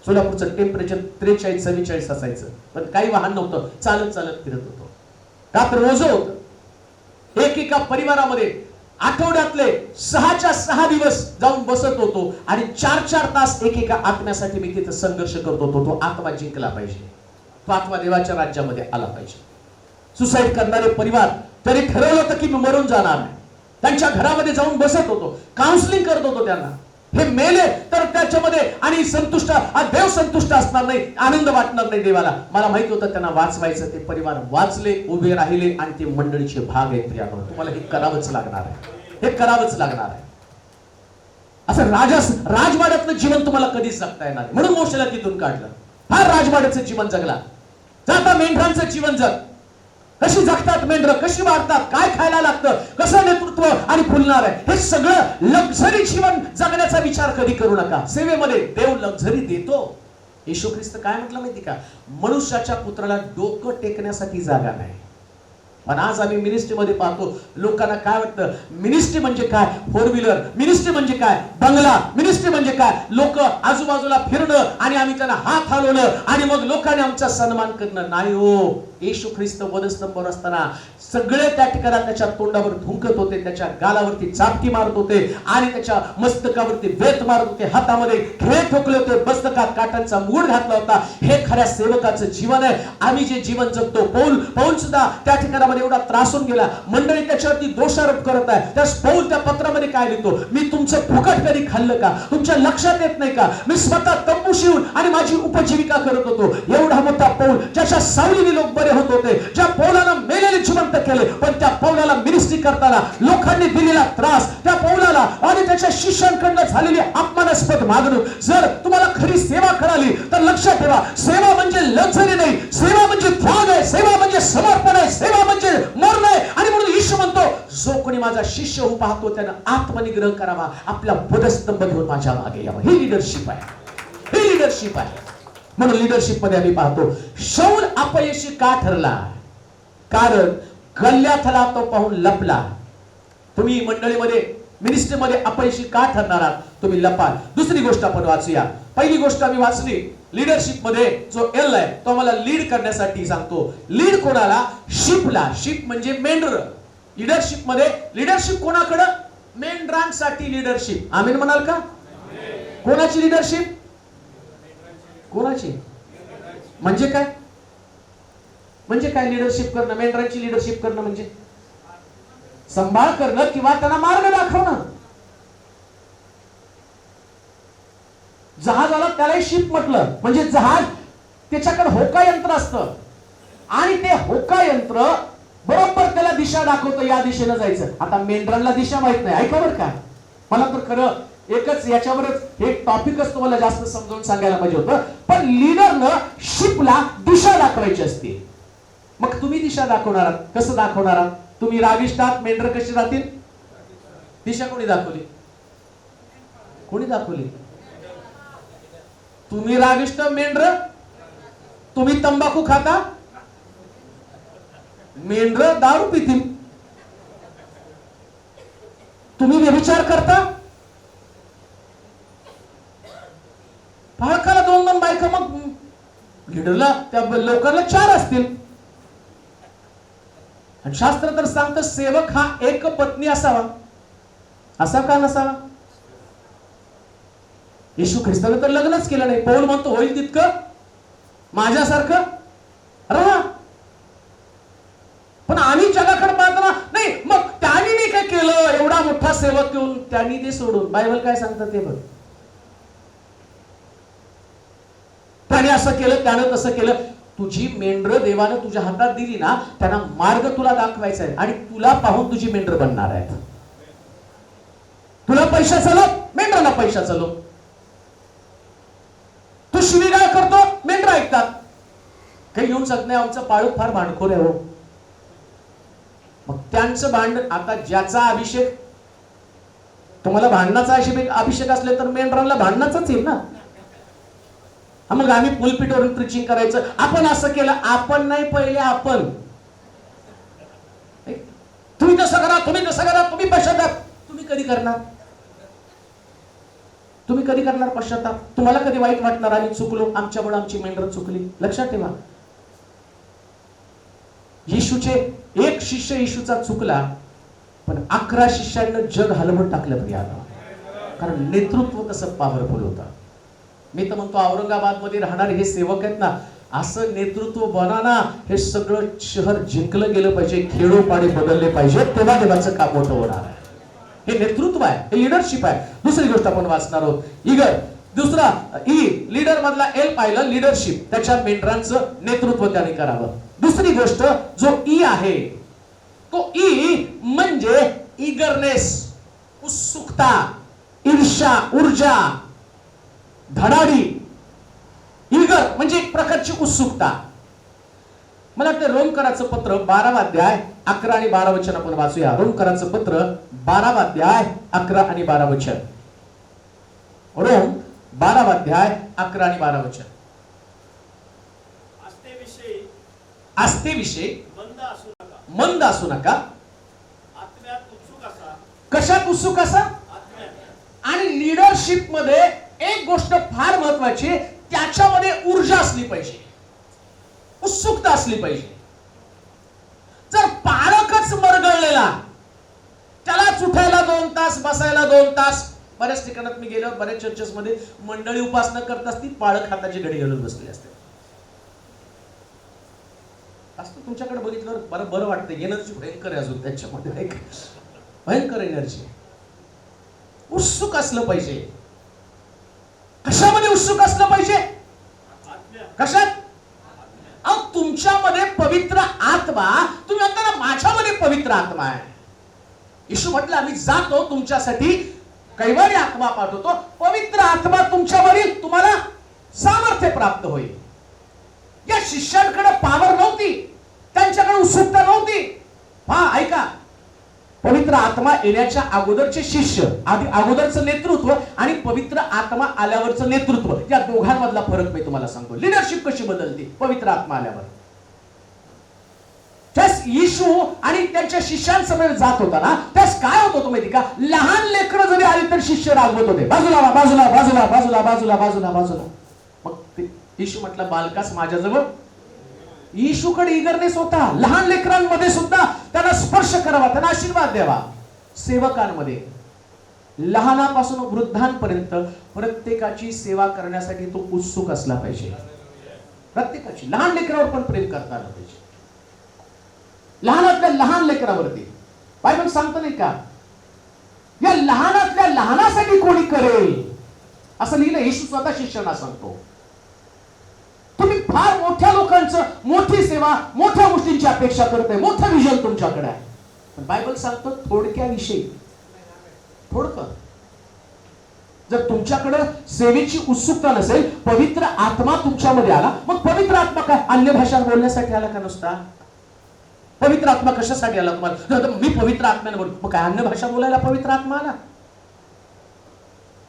सोलापूरचं टेम्परेचर 43-44 असायचं, पण काही वाहन नव्हतं, चालत चालत फिरत होतो. रात्र रोज होत. एकेका परिवारामध्ये आठवड्यातले 6 दिवस जाऊन बसत होतो आणि 4 तास एकेका आत्म्यासाठी मी तिथे संघर्ष करत होतो. तो आत्मा जिंकला पाहिजे, तो आत्मा देवाच्या राज्यामध्ये आला पाहिजे. सुसाईड करणारे परिवार तरी ठरवलं होतं की मी मरून जाणार नाही, त्यांच्या घरामध्ये जाऊन बसत होतो, काउन्सिलिंग करत होतो त्यांना. हे मेले तर त्याच्यामध्ये आणि संतुष्ट, देव संतुष्ट असणार नाही, आनंद वाटणार नाही देवाला. मला माहित होतं त्यांना वाचवायचं. ते परिवार वाचले, उभे राहिले आणि ते मंडळीचे भाग आहेत. प्रियानो, तुम्हाला हे करावंच लागणार आहे, हे करावंच लागणार आहे. असं राजवाड्यातलं जीवन तुम्हाला कधीच जगता येणार नाही, म्हणून मोशेला तिथून काढलं. फार राजवाड्याचं जीवन जगला. जाता मेंढरांचं जीवन जग. कशी जगतात मेंढरं, कशी वाढतात, काय खायला लागतं, कसं नेतृत्व आणि फुलणार आहे, हे सगळं लक्झरी जीवन जगण्याचा विचार कधी करू नका. सेवेमध्ये देव लक्झरी देतो. येशू ख्रिस्त काय म्हटलं माहिती का? मनुष्याच्या पुत्राला डोकं टेकण्यासाठी जागा नाही. पण आज आम्ही मिनिस्ट्रीमध्ये पाहतो, लोकांना काय वाटतं, मिनिस्ट्री म्हणजे काय? 4 व्हीलर. मिनिस्ट्री म्हणजे काय? बंगला. मिनिस्ट्री म्हणजे काय? लोक आजूबाजूला फिरणं आणि आम्ही त्यांना हात हलवणं आणि मग लोकांनी आमचा सन्मान करणं. नाही हो. येशू ख्रिस्त वधस्तंभावर असताना सगळे त्या ठिकाणी त्याच्या तोंडावर थुंकत होते, त्याच्या गालावरती चापटी मारत होते आणि त्याच्या मस्तकावरती वेत मारत होते, हातामध्ये खेळ ठोकले होते, मस्तकात काटांचा मुकुट घातला होता. हे खऱ्या सेवकाचं जीवन आहे. आम्ही जे जीवन जगतो, पौल सुद्धा त्या ठिकाणी एवढा त्रासून गेला. मंडळी त्याच्यावरती दोषारोप करत आहे. त्या पौल त्या पत्रामध्ये काय लिहितो? मी तुमचं फुकट कधी खाल्लं का? तुमच्या लक्षात येत नाही का? मी स्वतः तंबू शिवून आणि माझी उपजीविका करत होतो. एवढा मोठा पौल, ज्याच्या सावलीने लोक बरे होत होते, ज्या पौलानं मेलेले जिवंत केले, पण त्या पौलाला मिनिस्ट्री करताना लोकांनी दिलेला त्रास, त्या पौलाला आणि त्याच्या शिष्यांकडनं झालेली अपमानास्पद वागणूक. जर तुम्हाला खरी सेवा कळाली तर लक्षात ठेवा, सेवा म्हणजे लक्झरी नाही, सेवा म्हणजे त्याग आहे, सेवा म्हणजे समर्पण आहे, सेवा म्हणजे मरण आहे. आणि म्हणून येशू म्हणतो, जो कोणी माझा शिष्य होऊ पाहतो त्यानं आत्मनिग्रह करावा, आपला वधस्तंभ घेऊन माझ्या मागे यावं. ही लिडरशिप आहे, ही लिडरशिप आहे. म्हणून लिडरशिप मध्ये आम्ही पाहतो, शौल अपयशी का ठरला? कारण गल्ल्यातला तो पाहून लपला. तुम्ही मंडळीमध्ये, मिनिस्ट्रीमध्ये अपयशी का ठरणार आहात? तुम्ही लपाल. दुसरी गोष्ट आपण वाचूया. पहिली गोष्ट आम्ही वाचली, लीडरशिप मध्ये जो एल आहे तो आम्हाला लीड करण्यासाठी सांगतो. लीड कोणाला? शिपला. शिप म्हणजे मेंढर. लीडरशिप मध्ये, लीडरशिप कोणाकडे? मेंढरांसाठी लीडरशिप. आमीन म्हणाल का? कोणाची लीडरशिप? कोणाची? म्हणजे काय? म्हणजे काय लीडरशिप करणं? मेंढरांची लीडरशिप करणं म्हणजे सांभाळ करणं किंवा त्यांना मार्ग दाखवणं. जहाजाला त्यालाही शिप म्हटलं, म्हणजे जहाज, त्याच्याकडे होका यंत्र असतं आणि ते होका यंत्र बरोबर त्याला दिशा दाखवतं, या दिशेनं जायचं. आता मेंढरांना दिशा माहित नाही, ऐका बरं का. मला तर खरं एकच याच्यावरच एक टॉपिकच तुम्हाला जास्त समजावून सांगायला पाहिजे होतं, पण लीडरनं शिपला दिशा दाखवायची असते. मग तुम्ही दिशा दाखवणार आहात. कसं दाखवणार आहात? तुम्ही रागिष्टात, मेंढर कशी राहतील? दिशा कोणी दाखवली? कोणी दाखवली? तुम्ही रागिष्ट, मेंढर तुम्ही तंबाखू खाता, मेंढर दारू पितील. तुम्ही व्यभिचार करता, पाळकाला 2-2 बायका, मग लीडरला त्या लोकांना 4 असतील. आणि शास्त्र तर सांगतं सेवक हा एक पत्नी असावा. असा का नसावा? येशू ख्रिस्ताने तर लग्नच केलं नाही. पौल म्हणतो होईल तितकं माझ्यासारखं राहा. पण आम्ही जगाकडे पाहताना नाही, मग त्यांनी नाही काय केलं, एवढा मोठा सेवक घेऊन त्यांनी ते सोडून. बायबल काय सांगतं ते बघ. त्याने असं केलं, त्यानं तसं केलं. तुझी मेंढर देवानं तुझ्या हातात दिली ना, त्यांना मार्ग तुला दाखवायचा आहे आणि तुला पाहून तुझी मेंढर बनणार आहेत. तुला पैसा चालव, मेंढराला पैसा चालव. तू शिवीगाळ करतो, मेंढर ऐकतात. काही येऊन शकत नाही, आमचं पाळू फार भांडखोर आहे हो. मग त्यांचं भांडण, आता ज्याचा अभिषेक, तुम्हाला भांडणाचा अभिषेक असले तर मेंढराला भांडणाचाच येईल ना. मग आम्ही पुलपीठवरून प्रीचिंग करायचं, आपण असं केलं, आपण नाही, पहिले आपण. तुम्ही तसं करा, तुम्ही तसं करा, तुम्ही पश्चाताप. तुम्ही कधी करणार? तुम्ही कधी करणार पश्चाताप? तुम्हाला कधी वाईट वाटणार आम्ही चुकलो, आमच्यामुळे आमची मेंढर चुकली? लक्षात ठेवा, येशूचे एक शिष्य येशूचा चुकला, पण 11 शिष्यांना जग हलवून टाकलं प्रियाला. कारण नेतृत्व कसं पॉवरफुल होतं. मी तर म्हणतो औरंगाबाद मध्ये राहणारे हे सेवक आहेत ना, असं नेतृत्व बना ना, हे सगळं शहर जिंकलं गेलं पाहिजे, खेडोपाडे बदलले पाहिजे, तेव्हा देवाचं काम मोठं होणार आहे. हे नेतृत्व आहे, हे लिडरशिप आहे. दुसरी गोष्ट आपण वाचणार आहोत, ईगर. दुसरा ई, लीडर मधला एल पाहिलं, लिडरशिप. त्याच्या मेंढरांचं नेतृत्व त्याने करावं. दुसरी गोष्ट जो ई आहे, तो ई म्हणजे ईगरनेस, उत्सुकता, ईर्ष्या, ऊर्जा, धडाडी. ईगर म्हणजे एक प्रकारची उत्सुकता. मला वाटतं रोमकराचं पत्र 12वा अध्याय 11 आणि 12 वचन आपण वाचूया. रोमकराचं पत्र 12वा अध्याय 11 आणि 12 वचन. रोम 12वा अध्याय 11 आणि 12 वचन. आस्थेविषयी मंद असू नका, कशात उत्सुक असा. आणि लिडरशिप मध्ये एक गोष्ट फार महत्वाची, त्याच्यामध्ये ऊर्जा असली पाहिजे, उत्सुकता असली पाहिजे. जर पाळकच मरगळलेला, त्यालाच उठायला 2 तास, बसायला 2 तास. बऱ्याच ठिकाणात मी गेलो, बऱ्याच चर्चेस मध्ये मंडळी उपासना करत असती, पाळक हाताची घडी घालून बसली असते. असं तुमच्याकडे बघितलं बरं वाटतं. एनर्जी भयंकर आहे अजून त्याच्यामध्ये, भयंकर एनर्जी. उत्सुक असलं पाहिजे. कशामध्ये उत्सुक असलं पाहिजे? कशात? तुमच्यामध्ये पवित्र आत्मा. तुम्ही म्हणता ना माझ्यामध्ये पवित्र आत्मा आहे. येशू म्हटलं आम्ही जातो तुमच्यासाठी, कैवारी आत्मा पाठवतो, पवित्र आत्मा तुमच्यावरील, तुम्हाला सामर्थ्य प्राप्त होईल. या शिष्यांकडे पावर नव्हती, त्यांच्याकडे उत्सुकता नव्हती. हा ऐका, पवित्र आत्मा येण्याच्या अगोदरचे शिष्य, अगोदरचं नेतृत्व आणि पवित्र आत्मा आल्यावरचं नेतृत्व, या दोघांमधला फरक मी तुम्हाला सांगतो. लिडरशिप कशी बदलते पवित्र आत्मा आल्यावर. त्यास येशू आणि त्यांच्या शिष्यांसमोर जात होता ना, त्यास काय होत होतं माहिती का? लहान लेकरं जरी आली तर शिष्य रागवत होते, बाजूला बाजूला बाजूला बाजूला बाजूला बाजूला बाजूला. मग येशू म्हटलं बालकास माझ्याजवळ. येशूकडे ईगरनेस होता. लहान लेकरांमध्ये सुद्धा त्यांना स्पर्श करावा, त्यांना आशीर्वाद द्यावा. सेवकांमध्ये लहानापासून वृद्धांपर्यंत प्रत्येकाची सेवा करण्यासाठी तो उत्सुक असला पाहिजे. प्रत्येकाची, लहान लेकरावर पण प्रेम करता आलं पाहिजे. लहानातल्या लहान लेकरावरती बायबल सांगतो नाही का, या लहानातल्या लहानासाठी कोणी करेल असं लिहिलं. येशू स्वतः शिष्यांना सांगतो, तुम्ही फार मोठ्या लोकांचं, मोठी सेवा, मोठ्या गोष्टींची अपेक्षा करताय, मोठं विजन तुमच्याकडे आहे. पण बायबल सांगतो थोडक्याविषयी. थोडकं. जर तुमच्याकडे सेवेची उत्सुकता नसेल, पवित्र आत्मा तुमच्यामध्ये आला, मग पवित्र आत्मा काय अन्य भाषा बोलण्यासाठी आला का नुसता? पवित्र आत्मा कशासाठी आला तुम्हाला? मी पवित्र आत्म्याने बोलतो, मग काय अन्य भाषा बोलायला पवित्र आत्मा आला?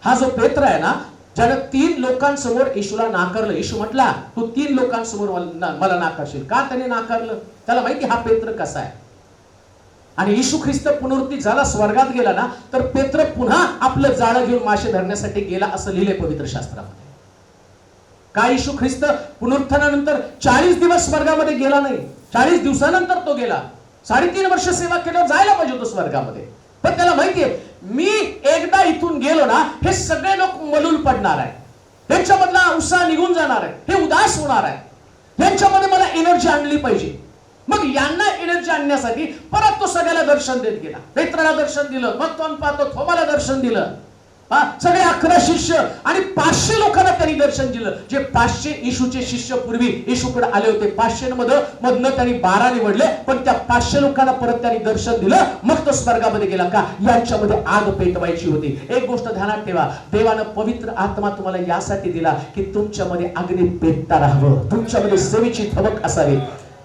हा जो पेत्र आहे ना, ज्यानं 3 लोकांसमोर येशूला नाकारलं. येशू म्हटला तू 3 लोकांसमोर मला नाकारशील. का त्याने नाकारलं? त्याला माहिती हा पेत्र कसा आहे. आणि येशू ख्रिस्त पुनरुत्थित झाला, स्वर्गात गेला ना, तर पेत्र पुन्हा आपलं जाळं घेऊन मासे धरण्यासाठी गेला असं लिहिलंय पवित्र शास्त्रामध्ये. का येशू ख्रिस्त पुनरुत्थानानंतर 40 दिवस स्वर्गामध्ये गेला नाही, 40 दिवसानंतर तो गेला. 3.5 वर्ष सेवा केल्यावर जायला पाहिजे होतो स्वर्गामध्ये. पण त्याला माहितीये मी एकदा इथून गेलो ना, हे सगळे लोक मलूल पडणार आहे, त्यांच्यामधला उत्साह निघून जाणार आहे, हे उदास होणार आहे, यांच्यामध्ये मला एनर्जी आणली पाहिजे. मग यांना एनर्जी आणण्यासाठी परत तो सगळ्याला दर्शन देत गेला. पेत्राला दर्शन दिलं, मग तो पाहतो थोमाला दर्शन दिलं, सगळे 11 शिष्य आणि 500 लोकांना त्यांनी दर्शन दिलं. जे 500 येशूचे शिष्य पूर्वी येशूकडे आले होते, 500 मधनं त्यांनी 12 निवडले, पण त्या 500 लोकांना परत त्यांनी दर्शन दिलं. मग तो स्वर्गामध्ये गेला. का? यांच्यामध्ये आग पेटवायची होती. एक गोष्ट ध्यानात ठेवा, देवानं पवित्र आत्मा तुम्हाला यासाठी दिला की तुमच्यामध्ये अग्नी पेटता राहावं, तुमच्यामध्ये सेवेची धमक असावी.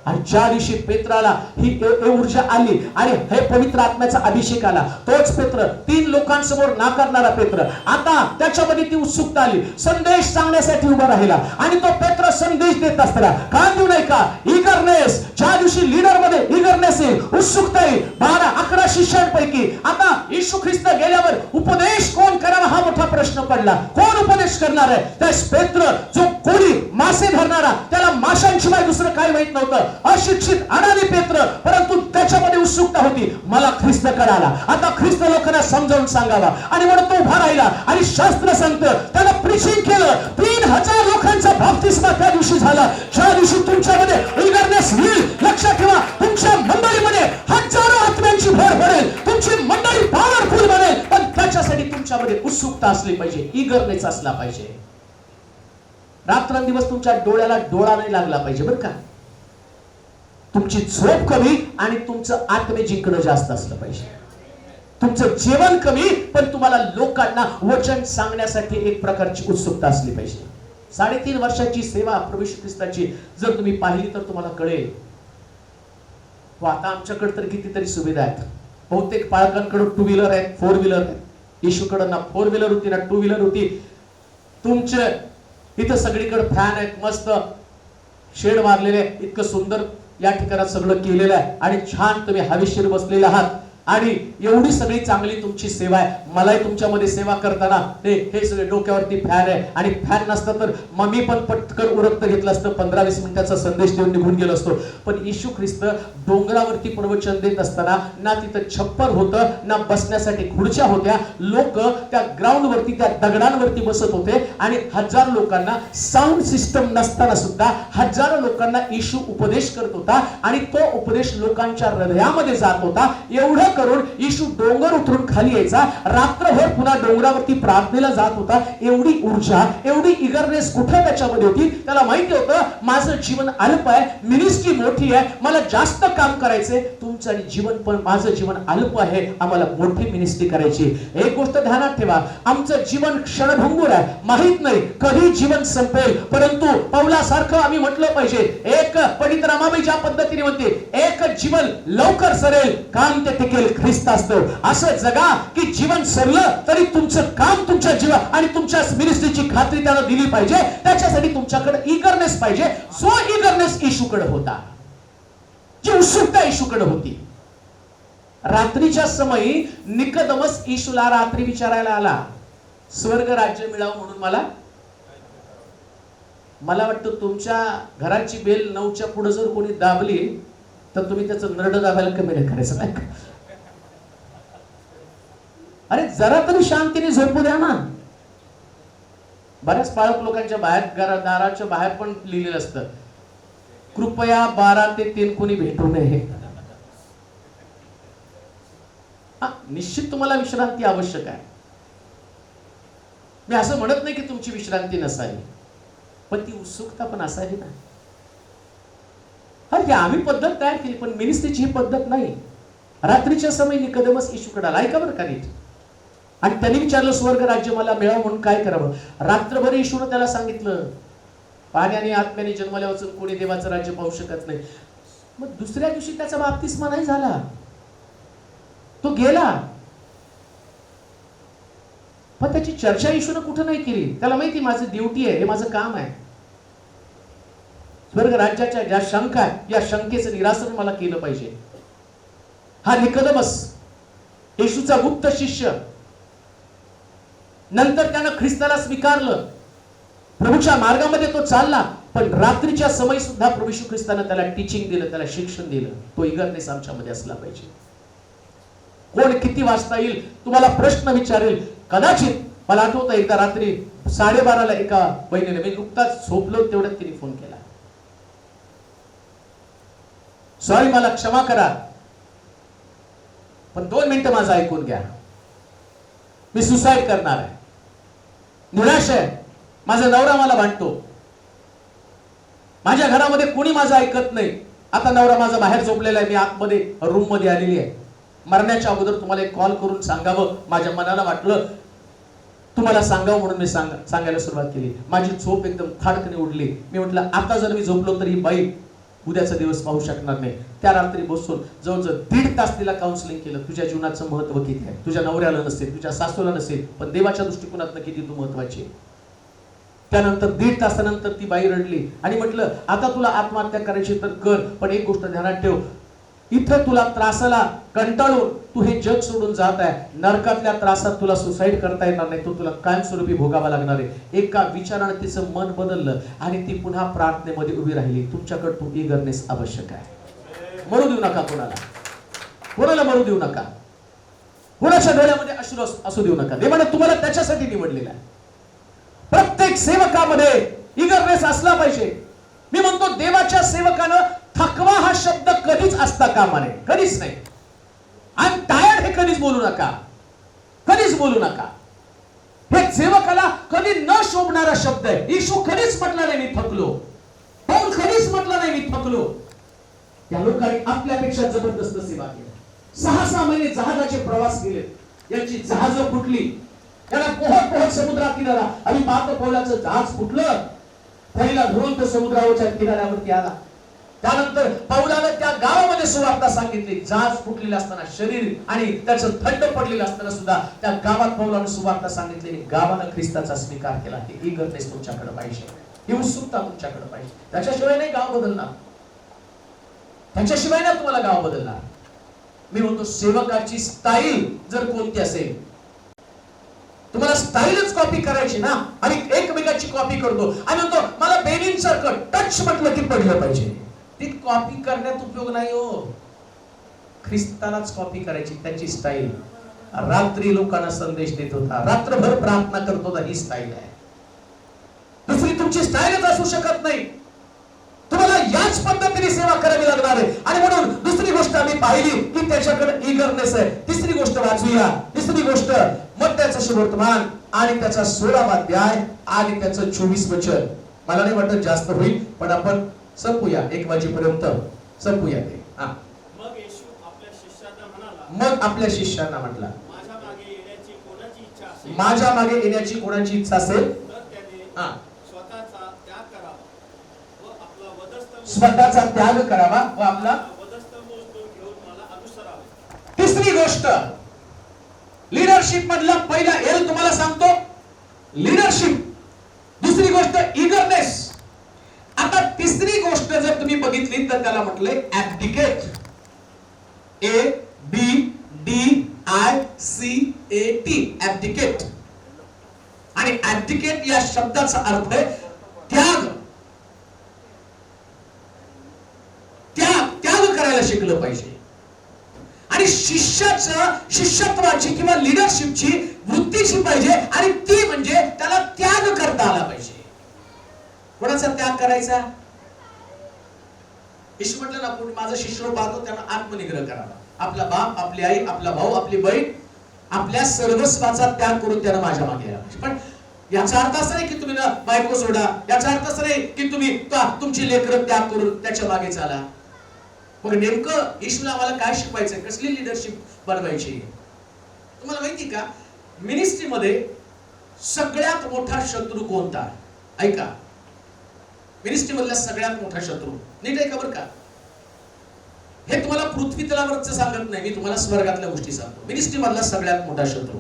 आणि ज्या दिवशी पेत्राला ही ऊर्जा आली आणि हे पवित्र आत्म्याचा अभिषेक आला, तोच पेत्र 3 लोकांसमोर नाकारणारा पेत्र, आता त्याच्यामध्ये ती उत्सुकता आली, संदेश सांगण्यासाठी उभा राहिला. आणि तो पेत्र संदेश देत असताना का देऊ नये का? इगरनेस. ज्या दिवशी लीडर मध्ये इगरनेस येईल, उत्सुकता येईल. 12-11 शिष्यांपैकी आता येशू ख्रिस्त गेल्यावर उपदेश कोण करावा हा मोठा प्रश्न पडला. कोण उपदेश करणार आहे? त्यास पेत्र, जो कोणी मासे धरणारा, त्याला माशांशिवाय दुसरं काही माहित नव्हतं, अशिक्षित अडाणी पेत्र, परंतु त्याच्यामध्ये उत्सुकता होती, मला ख्रिस्त कळाला, आता ख्रिस्त लोकांना समजावून सांगावा. आणि म्हणून तो उभा राहिला आणि शास्त्र सांगतं त्याला प्रीचिंग केलं. 3000 लोकांचा बाप्तिस्मा त्या दिवशी झाला. ज्या दिवशी तुमच्यामध्ये इगरनेस येईल, लक्षात ठेवा, तुमच्या मंडळीमध्ये हजारो आत्म्यांची भर पडेल, तुमची मंडळी पॉवरफुल बनेल. पण त्याच्यासाठी तुमच्यामध्ये उत्सुकता असली पाहिजे, इगरनेस असला पाहिजे. रात्रंदिवस तुमच्या डोळ्याला डोळा नाही लागला पाहिजे बरं का. तुमची झोप कमी आणि तुमचं आत्मे जिंकणं जास्त असलं पाहिजे. तुमचं जेवण कमी पण तुम्हाला लोकांना वचन सांगण्यासाठी एक प्रकारची उत्सुकता असली पाहिजे. 3.5 वर्षाची सेवा प्रभू येशू ख्रिस्ताची जर तुम्ही पाहिली तर तुम्हाला कळेल. आता आमच्याकडे तर कितीतरी सुविधा आहेत. बहुतेक पालकांकडे 2 व्हीलर आहेत, 4 व्हीलर आहेत. येशूकडे ना 4 व्हीलर होती ना 2 व्हीलर होती. तुमचे इथं सगळीकडे फॅन आहेत, मस्त शेड मारलेले, इतकं सुंदर या ठिकाणात सगळं केलेलं आहे आणि छान तुम्ही हवेशीर बसलेले आहात आणि एवढी सगळी चांगली तुमची सेवा आहे. मलाही तुमच्यामध्ये सेवा करताना हे सगळे डोक्यावरती फॅन आहे आणि फॅन नसतं तर मग मी पण पटकन उरकत घेतलं असतं, 15-20 मिनिटाचा संदेश देऊन निघून गेलो असतो. पण येशू ख्रिस्त डोंगरावरती प्रवचन देत असताना ना तिथं छप्पर होतं ना बसण्यासाठी खुर्च्या होत्या. लोक त्या ग्राउंडवरती त्या दगडांवरती बसत होते आणि हजारो लोकांना, साऊंड सिस्टम नसताना सुद्धा हजारो लोकांना येशू उपदेश करत होता आणि तो उपदेश लोकांच्या हृदयामध्ये जात होता. एवढं करून येशू डोंगर उतरून खाली यायचा, रात्रभर पुन्हा डोंगरावरती प्रार्थनेला जात होता. एवढी ऊर्जा, एवढी इगरनेस कुठे त्याच्यामध्ये होती? त्याला माहिती होतं माझं जीवन अल्प आहे, मिनिस्ट्री मोठी आहे, मला जास्त काम करायचंय. तुमचं जीवन पण, माझं जीवन अल्प आहे, आम्हाला मोठी मिनिस्ट्री करायची. एक गोष्ट ध्यानात ठेवा, आमचं जीवन क्षणभंगूर आहे, माहित नाही कधी जीवन संपेल. परंतु पौलासारखं आम्ही म्हटलं पाहिजे, एक पंडित रामाबाई ज्या पद्धतीने म्हणते, एक जीवन लवकर सरेल, काम ते टिकेल, ख्रिस्त असतं. असं जगा की जीवन सरलं तरी तुमचं काम, तुमच्या जीवन आणि तुमच्या मिनिस्ट्रीची खात्री त्याला दिली पाहिजे. त्याच्यासाठी तुमच्याकडे इगरनेस पाहिजे, जो इगरनेस येशूकडे होता, जी उत्सुकता येशूकडे होती. रात्रीच्या समयी निकोदेमस येशूला रात्री विचारायला आला, स्वर्ग राज्य मिळावं म्हणून मला वाटतं तुमच्या घराची बेल 9च्या पुढे जर कोणी दाबली तर तुम्ही त्याचं नरड दाबायला कमी नाही करायचं नाही. अरे जरा तरी शांतीने झोपू द्या ना. बऱ्याच पाळक लोकांच्या बाहेर, दाराच्या बाहेर पण लिहिलेलं असतं, कृपया 12 ते 3 कोणी भेटू नये. निश्चित तुम्हाला विश्रांती आवश्यक आहे. मी असं म्हणत नाही की तुमची विश्रांती नसावी, पण ती उत्सुकता पण असावी ना. अरे आम्ही पद्धत तयार केली पण मिनिस्ट्रीची ही पद्धत नाही. रात्रीच्या समयी निकोदेमस येशूकडे आला, ऐका बरं का नीट. आणि त्यांनी विचारलं स्वर्ग राज्य मला मिळावं म्हणून काय करावं? रात्रभर येशूने त्याला सांगितलं, पाण्याने आत्म्याने जन्मल्या वाचून कोणी देवाचं राज्य पाहू शकत नाही. मग दुसऱ्या दिवशी त्याचा बाप्तिस्मा नाही झाला, तो गेला. पण त्याची चर्चा येशूने कुठं नाही केली. त्याला माहिती माझी ड्युटी आहे, हे माझं काम आहे. स्वर्ग राज्याच्या ज्या शंका आहे या शंकेचं निरासन मला केलं पाहिजे. हा निकोदेमस येशूचा गुप्त शिष्य, नंतर त्यानं ख्रिस्ताला स्वीकारलं, प्रभूच्या मार्गामध्ये तो चालला, पण रात्रीच्या समय सुद्धा प्रभू येशू ख्रिस्तानं त्याला टीचिंग दिलं, त्याला शिक्षण दिलं. तो इगरनेस आमच्यामध्ये असला पाहिजे. कोण किती वाजता येईल तुम्हाला प्रश्न विचारेल. कदाचित मला आठवतं एकदा रात्री 12:30 एका बहिणीने, मी नुकताच झोपलो तेवढ्यात तिने फोन केला, सॉरी मला क्षमा करा पण 2 मिनिटं माझं ऐकून घ्या, मी सुसाईड करणार आहे, निराश आहे, माझा नवरा मला भांडतो, माझ्या घरामध्ये कोणी माझं ऐकत नाही, आता नवरा माझा बाहेर झोपलेला आहे, मी आतमध्ये रूम मध्ये आलेली आहे, मरण्याच्या अगोदर तुम्हाला एक कॉल करून सांगावं माझ्या मनाला वाटलं, तुम्हाला सांगावं म्हणून मी सांगायला सुरुवात केली. माझी झोप एकदम थाडकने उडली. मी म्हटलं आता जर मी झोपलो तर ही बाई उद्याचा दिवस पाहू शकणार नाही. त्या रात्री बसून जवळजवळ 1.5 तास तिला काउन्सिलिंग केलं. तुझ्या जीवनाचं महत्व किती आहे, तुझ्या नवऱ्याला नसेल, तुझ्या सासूला नसेल, पण देवाच्या दृष्टिकोनातून किती तू महत्वाची. त्यानंतर 1.5 तासानंतर ती बाई रडली आणि म्हटलं आता तुला आत्महत्या करायची तर कर, पण एक गोष्ट ध्यानात ठेव, इथं तुला त्रासाला कंटाळून तू हे जग सोडून जात आहे, नरकातल्या त्रासात तुला सुसाईड करता येणार नाही, तो तुला कायमस्वरूपी भोगावा लागणार आहे. एका विचाराने तिचं मन बदललं आणि ती पुन्हा प्रार्थनेमध्ये उभी राहिली. तुमच्याकडे तू इगरनेस आवश्यक आहे. मरू देऊ नका कोणाला मरू देऊ नका, कोणाच्या डोळ्यामध्ये अश्रू असू देऊ नका. देवाने तुम्हाला त्याच्यासाठी निवडलेला आहे. प्रत्येक सेवकामध्ये इगरनेस असला पाहिजे. मी म्हणतो देवाच्या सेवकानं थकवा हा शब्द कधीच असता कामा नये, कधीच नाही. आय एम टायर्ड हे कधीच बोलू नका, कधीच बोलू नका. हे सेवकाला कधी न शोभणारा शब्द आहे. येशू कधीच म्हटला नाही मी थकलो, पौल कधीच म्हटला नाही मी थकलो. या लोकांनी आपल्यापेक्षा जबरदस्त सेवा केली. 6 महिने जहाजाचे प्रवास केले, यांची जहाज फुटली, त्याला पोहत समुद्रात किनारा. आम्ही पाहतो पौलाचं जहाज फुटलं, पहिला धरून तो समुद्रावरच्या किनाऱ्यावरती आला. त्यानंतर पौलानं त्या गावामध्ये सुवार्ता सांगितली. जहाज फुटलेलं असताना, शरीर आणि त्याचं थंड पडलेलं असताना सुद्धा त्या गावात पौलानं सुवार्ता सांगितली. गावानं ख्रिस्ताचा स्वीकार केला. ही इगरनेस तुमच्याकडे पाहिजे, ही उत्सुकता तुमच्याकडे पाहिजे. त्याच्याशिवाय नाही गाव बदलणार, त्याच्याशिवाय नाही तुम्हाला गाव बदलणार. मी म्हणतो सेवकाची स्टाईल जर कोणती असेल, तुम्हाला स्टाईलच कॉपी करायची ना, आणि एकमेकाची कॉपी करतो आणि म्हणतो मला बेनिंसारखं टच म्हटलं की पडलं पाहिजे. ती कॉपी करण्यात उपयोग नाही हो. ख्रिस्तालाच कॉपी करायची, त्याची स्टाईल. रात्री लोकांना संदेश देत होता, रात्रभर प्रार्थना करत होता, ही स्टाईल आहे. दुसरी तुमची स्टाईलच असू शकत नाही. तुम्हाला याच पद्धतीने सेवा करावी लागणार आहे. आणि म्हणून दुसरी गोष्ट आम्ही पाहिली की त्याच्याकडे इगरनेस आहे. तिसरी गोष्ट वाचूया. तिसरी गोष्ट मत्त्याचं सुवर्तमान आणि त्याचा 16वा अध्याय आणि त्याचं 24 वचन. मला नाही वाटत जास्त होईल, पण आपण संपूया 1 वाजेपर्यंत संपूया ते. मग येशू आपल्या शिष्यांना म्हणाला, मग आपल्या शिष्यांना म्हटला, माझ्या मागे येण्याची कोणाची इच्छा असेल, माझ्या मागे येण्याची कोणाची इच्छा असेल तर त्याने स्वतःचा त्याग करावा व आपला वधस्तंभ स्वतःचा त्याग करावा व आपला वधस्तंभ घेऊन मला अनुसरावे. तिसरी गोष्ट लीडरशिप मधला पहिला एल तुम्हाला सांगतो, लीडरशिप. दुसरी गोष्ट इगरनेस. आता तिसरी गोष्ट जर तुम्ही बघितली तर त्याला म्हटलंय ऍब्डिकेट. ABDICAT, ऍब्डिकेट. आणि ऍब्डिकेट या शब्दाचा अर्थ आहे त्याग. त्याग करायला शिकलं पाहिजे. आणि शिष्यत्वाची किंवा लीडरशिपची वृत्तीची पाहिजे, आणि ती म्हणजे त्याला त्याग करता आला पाहिजे. कोणाचा त्याग करायचा? येशू म्हटलं ना, कोणी माझा शिष्य पाहतो त्यांना आत्मनिग्रह करावा. आपला बाप, आपली आई, आपला भाऊ, आपली बहीण, आपल्या सर्वस्वाचा त्याग करून त्यानं माझ्या मागे यायला. पण याचा अर्थ असा नाही की तुम्ही ना बायको सोडा, याचा अर्थ असा नाही की तुम्ही तुमची लेकरं त्याग करून त्याच्या मागे चाला. मग नेमकं येशूला आम्हाला काय शिकवायचंय, कसली लीडरशिप बनवायची? तुम्हाला माहिती का, मिनिस्ट्रीमध्ये सगळ्यात मोठा शत्रू कोणता? ऐका, मिनिस्ट्री मधला सगळ्यात मोठा शत्रू नीट ऐका बरं का. हे तुम्हाला पृथ्वी तलावरचं सांगत नाही, मी तुम्हाला स्वर्गातल्या गोष्टी सांगतो. मिनिस्ट्री मधला सगळ्यात मोठा शत्रू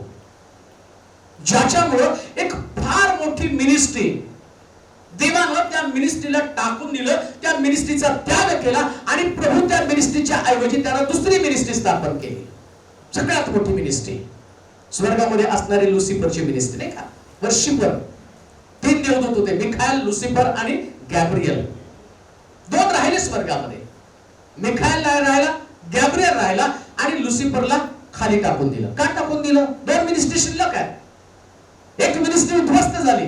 ज्याच्यामुळं एक फार मोठी मिनिस्ट्री देवानं त्या मिनिस्ट्रीला टाकून दिलं, त्या मिनिस्ट्रीचा त्याग केला आणि प्रभू त्या मिनिस्ट्रीच्या ऐवजी त्याला दुसरी मिनिस्ट्री स्थापन केली. सगळ्यात मोठी मिनिस्ट्री स्वर्गामध्ये असणारी लुसिफरची मिनिस्ट्री, नाही का? वर्षीपर 3 देवदूत होते, मिखाएल, लुसिफर आणि गॅब्रियल. 2 राहिले स्वर्गामध्ये. मिखाएल राहिला, गॅब्रियल राहिला आणि लुसिफरला खाली टाकून दिलं. का टाकून दिलं? 2 मिनिस्ट्री शिल्लक आहे. एक मिनिस्ट्री उद्ध्वस्त झाली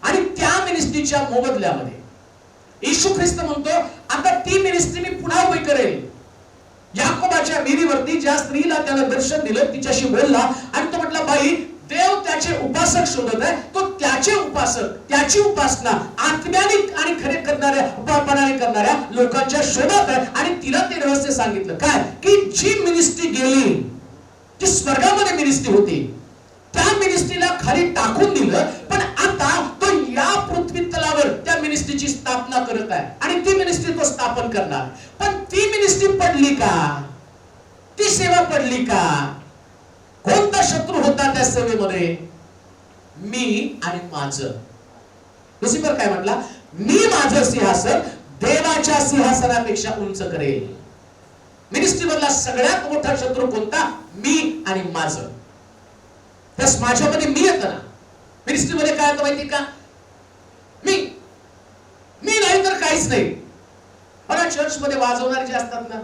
आणि त्या मिनिस्ट्रीच्या मोबदल्यामध्ये येशू ख्रिस्त म्हणतो, आता ती मिनिस्ट्री मी पुन्हा उभी करेल. याकोबाच्या विहिरीवरती ज्या स्त्रीला त्यानं दर्शन दिलं तिच्याशी बोलला आणि तो म्हटला, बाई, देव त्याचे उपासक शोधत आहे. तो त्याचे उपासक, त्याची उपासना आत्म्याने आणि खरे करणाऱ्या, उपापणाने करणाऱ्या लोकांच्या शोधत आहे. आणि तिला ते रहस्य सांगितलं काय, की जी मिनिस्ट्री गेली, जी स्वर्गामध्ये मिनिस्ट्री होती, त्या मिनिस्ट्रीला खाली टाकून दिलं. पण आता तो या पृथ्वी तलावर त्या मिनिस्ट्रीची स्थापना करत आहे आणि ती मिनिस्ट्री तो स्थापन करणार. पण ती मिनिस्ट्री पडली का? ती सेवा पडली का? कोणता शत्रू होता त्या सेवेमध्ये? मी आणि माझं. लुसिफर काय म्हटला? मी माझं सिंहासन देवाच्या सिंहासनापेक्षा उंच करेल. मिनिस्ट्री मधला सगळ्यात मोठा शत्रू कोणता? मी आणि माझं. तस माझ्यामध्ये मी येतं ना. मिनिस्ट्रीमध्ये काय होतं माहिती का? मी नाही तर काहीच नाही. बघा, चर्च मध्ये वाजवणारे जे असतात ना,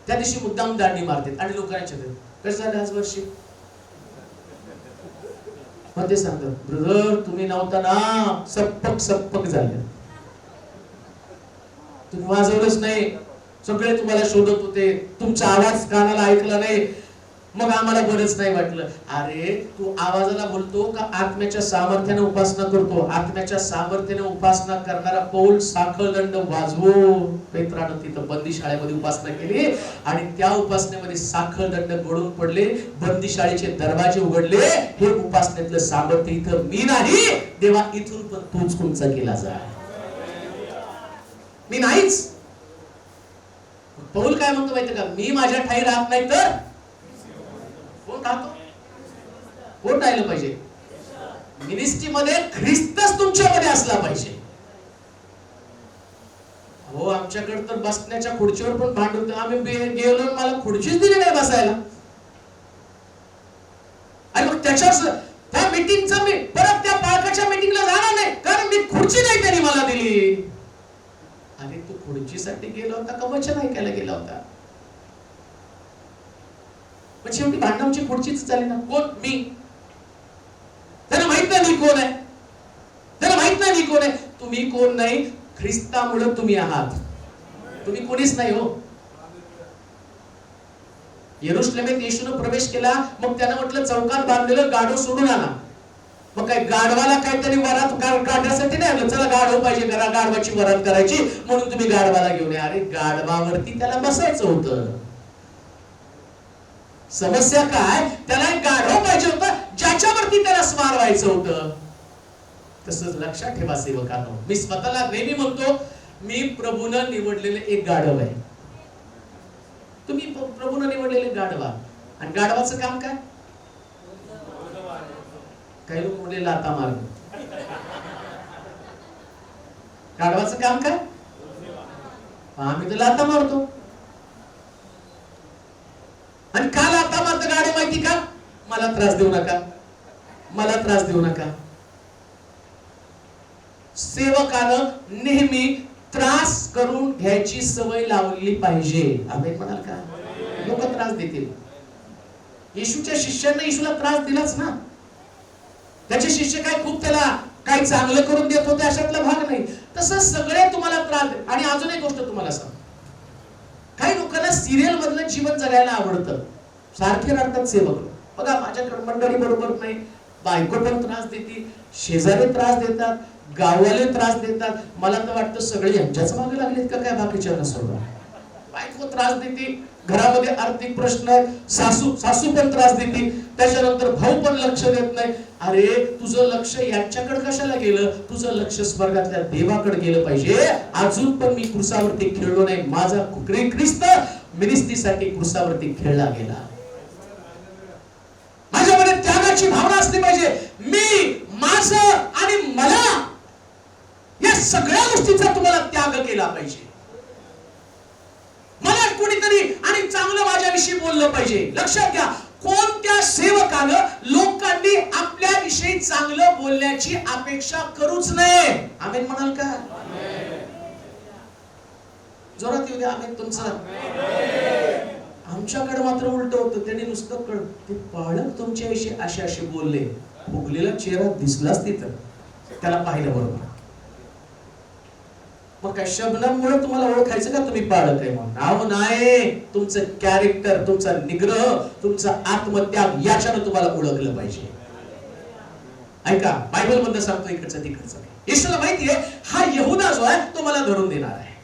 त्या दिवशी मुद्दाम दांडी मारतात आणि लोकांच्या कसं झालं आज वर्षी मग ते सांगतात, ब्रदर तुम्ही नव्हता ना, सप्पक झाले, तुम्ही वाजवलंच नाही, सगळे तुम्हाला शोधत होते, तुमचा आवाज कानाला ऐकला नाही, मग आम्हाला बरंच नाही वाटलं. अरे तू आवाजाला बोलतो का आत्म्याच्या सामर्थ्याने उपासना करतो? आत्म्याच्या सामर्थ्याने उपासना करणारा पौल साखळदंड वाजवो. पेत्रानं तिथं बंदीशाळेमध्ये उपासना केली आणि त्या उपासनेमध्ये साखळदंड गळून पडले, बंदीशाळेचे दरवाजे उघडले. हे उपासनेतलं सामर्थ्य इथं मी नाही, देवा इथून पण तूच उंच केला जा. मी नाहीच. पौल काय म्हणतो माहिती का? मी माझ्या ठाई राहत नाही तर कोण राहतो? कोण राहिलं पाहिजे? मिनिस्ट्री मध्ये ख्रिस्तच तुमच्यामध्ये असला पाहिजे. हो, आमच्याकडे तर बसण्याच्या खुर्चीवर पण भांडून आम्ही गेलो, मला खुर्चीच दिली नाही बसायला. आणि मग त्याच्यावर त्या मीटिंगचा मी परत त्या पालकाच्या मीटिंगला जाणार नाही, कारण मी खुर्ची नाही त्यांनी मला दिली. अरे तू खुर्चीसाठी गेला होता का वचन ऐकायला गेला होता? पण शेवटी भांडणाची खुर्चीच चालली ना. कोण? मी. त्याला माहित नाही मी कोण आहे. त्याला माहित नाही मी कोण आहे. तुम्ही कोण नाही, ख्रिस्तामुळे तुम्ही आहात. तुम्ही कोणीच नाही हो. यरुशलेमेत येशूने प्रवेश केला, मग त्यानं म्हटलं चौकात बांधलेलं गाढव सोडून आणा. मग काय गाढवाला काहीतरी वरात काढण्यासाठी नाही आलं, चला गाढव पाहिजे, गाढवाची वरात करायची म्हणून तुम्ही गाढवाला घेऊन या. अरे गाढवावरती त्याला बसायचं होतं. समस्या काय? त्याला एक गाढव पाहिजे होतं ज्याच्यावरती त्याला स्वार व्हायचं होतं. तसंच लक्षात ठेवा सेवकांनो, मी स्वतःला नेहमी म्हणतो, मी प्रभूनं निवडलेले एक गाढव आहे. तुम्ही प्रभूनं निवडलेले गाढवा. आणि गाढवाचं काम काय? काही लोक म्हणले लाता मारणं. गाढवाचं काम काय? आम्ही तर लाता मारतो. आणि का लाता मारतं गाढव माहिती का? मला त्रास देऊ नका, मला त्रास देऊ नका. सेवकानं नेहमी त्रास करून घ्यायची सवय लावली पाहिजे. आम्ही म्हणाल का? लोक त्रास देतील. येशूच्या शिष्यांना येशूला त्रास दिलाच ना. त्याचे शिष्य काय खूप त्याला काही चांगलं करून देत होते अशातला भाग नाही. तसं सगळे तुम्हाला त्रास. आणि अजून एक गोष्ट तुम्हाला सांग, काही लोकांना सिरियल मधलं जीवन जगायला आवडतं. सारखे राहतात सेवक. बघा माझ्याकडे मंडळी बरोबर नाही, बायको पण त्रास देते, शेजारी त्रास देतात, गाववाले त्रास देतात. मला तर वाटतं सगळे यांच्याच मागे लागलेत का काय बाकीच्या नसतं. बायको त्रास देते, घरामध्ये आर्थिक प्रश्न आहेत, सासू पण त्रास देते, त्याच्यानंतर भाऊ पण लक्ष देत नाही. अरे तुझं लक्ष यांच्याकडे कशाला गेलं? तुझं लक्ष स्वर्गातल्या देवाकडे गेलं पाहिजे. अजून पण मी क्रूसावरती खेळलो नाही. माझा ख्रिस्त मिनिस्ट्रीसाठी क्रूसावरती खेळला गेला. माझ्यामध्ये त्यागाची असली पाहिजे, मी, माझं आणि मला, या सगळ्या गोष्टींचा तुम्हाला त्याग केला पाहिजे. मला कोणीतरी आणि चांगलं माझ्याविषयी बोललं पाहिजे. लक्षात घ्या, कोणत्या सेवकानं लोकांनी आपल्याविषयी चांगलं बोलण्याची अपेक्षा करूच नये. आमेन म्हणाल का? जोरात येऊ द्या आमेन तुमचं. आमच्याकडे मात्र उलट होतं. त्यांनी नुसतं ते पालक तुमच्याविषयी असे असे बोलले, फुगलेला चेहरा दिसलाच तिथं, त्याला पाहिलं बरोबर. मग काय शब्दांमुळे तुम्हाला ओळखायचं का तुम्ही पाळत आहे म्हणून? नाव नाही, तुमचं कॅरेक्टर, तुमचा निग्रह, तुमचा आत्मत्याग याच्यानं तुम्हाला ओळखलं पाहिजे. ऐका, बायबल मध्ये सांगतो इकडचं तिकडचं. येशूला माहितीये हा यहुदा जो आहे तो मला धरून देणार आहे.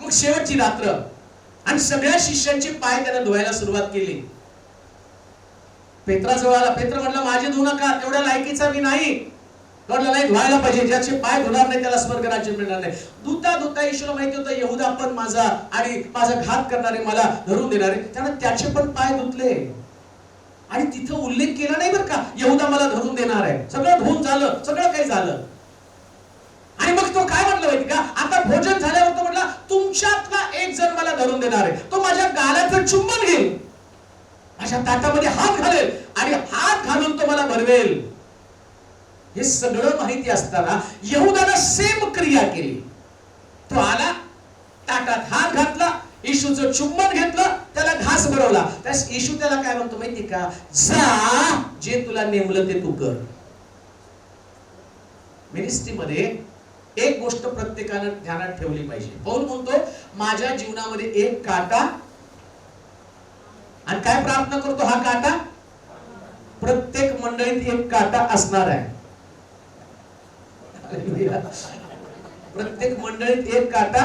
मग शेवटची रात्र आणि सगळ्या शिष्यांचे पाय त्याने धुवायला सुरुवात केली. पेत्राजवळ आला. पेत्र म्हटलं माझे धुवू नका, तेवढ्या लायकीचा मी नाही. म्हटलं नाही, धुवायला पाहिजे. ज्याचे पाय धुणार नाही त्याला स्वर्ग राज्य मिळणार नाही. धुता धुता येशूला माहिती होतं यहुदा पण माझा आणि माझा घात करणारे मला धरून देणारे, त्याने त्याचे पण पाय धुतले. आणि तिथं उल्लेख केला नाही बरं का यहुदा मला धरून देणार आहे. सगळं धुवून झालं, सगळं काही झालं. आणि मग तो काय म्हटलं माहिती का, आता भोजन झाल्यावर तो म्हटला तुमच्यातला एक जण मला धरून देणार आहे, तो माझ्या गालाचं चुंबन घेईल, माझ्या ताटामध्ये हात घालेल आणि हात घालून तो मला भरवेल. हे सगळं माहिती असताना यहुदाने सेम क्रिया केली. तो आला, ताटात हात घातला, येशूचं चुंबन घेतलं, त्याला घास भरवला. त्यास येशू त्याला काय म्हणतो माहिती का, जा, जे तुला नेमलं ते तू कर. मिनिस्ट्रीमध्ये एक गोष्ट प्रत्येकाने ध्यानात ठेवली पाहिजे. पौल म्हणतो माझ्या जीवनामध्ये एक काटा, आणि काय प्रार्थना करतो, हा काटा प्रत्येक मंडळीत एक काटा असणार आहे. प्रत्येक मंडळीत एक काटा.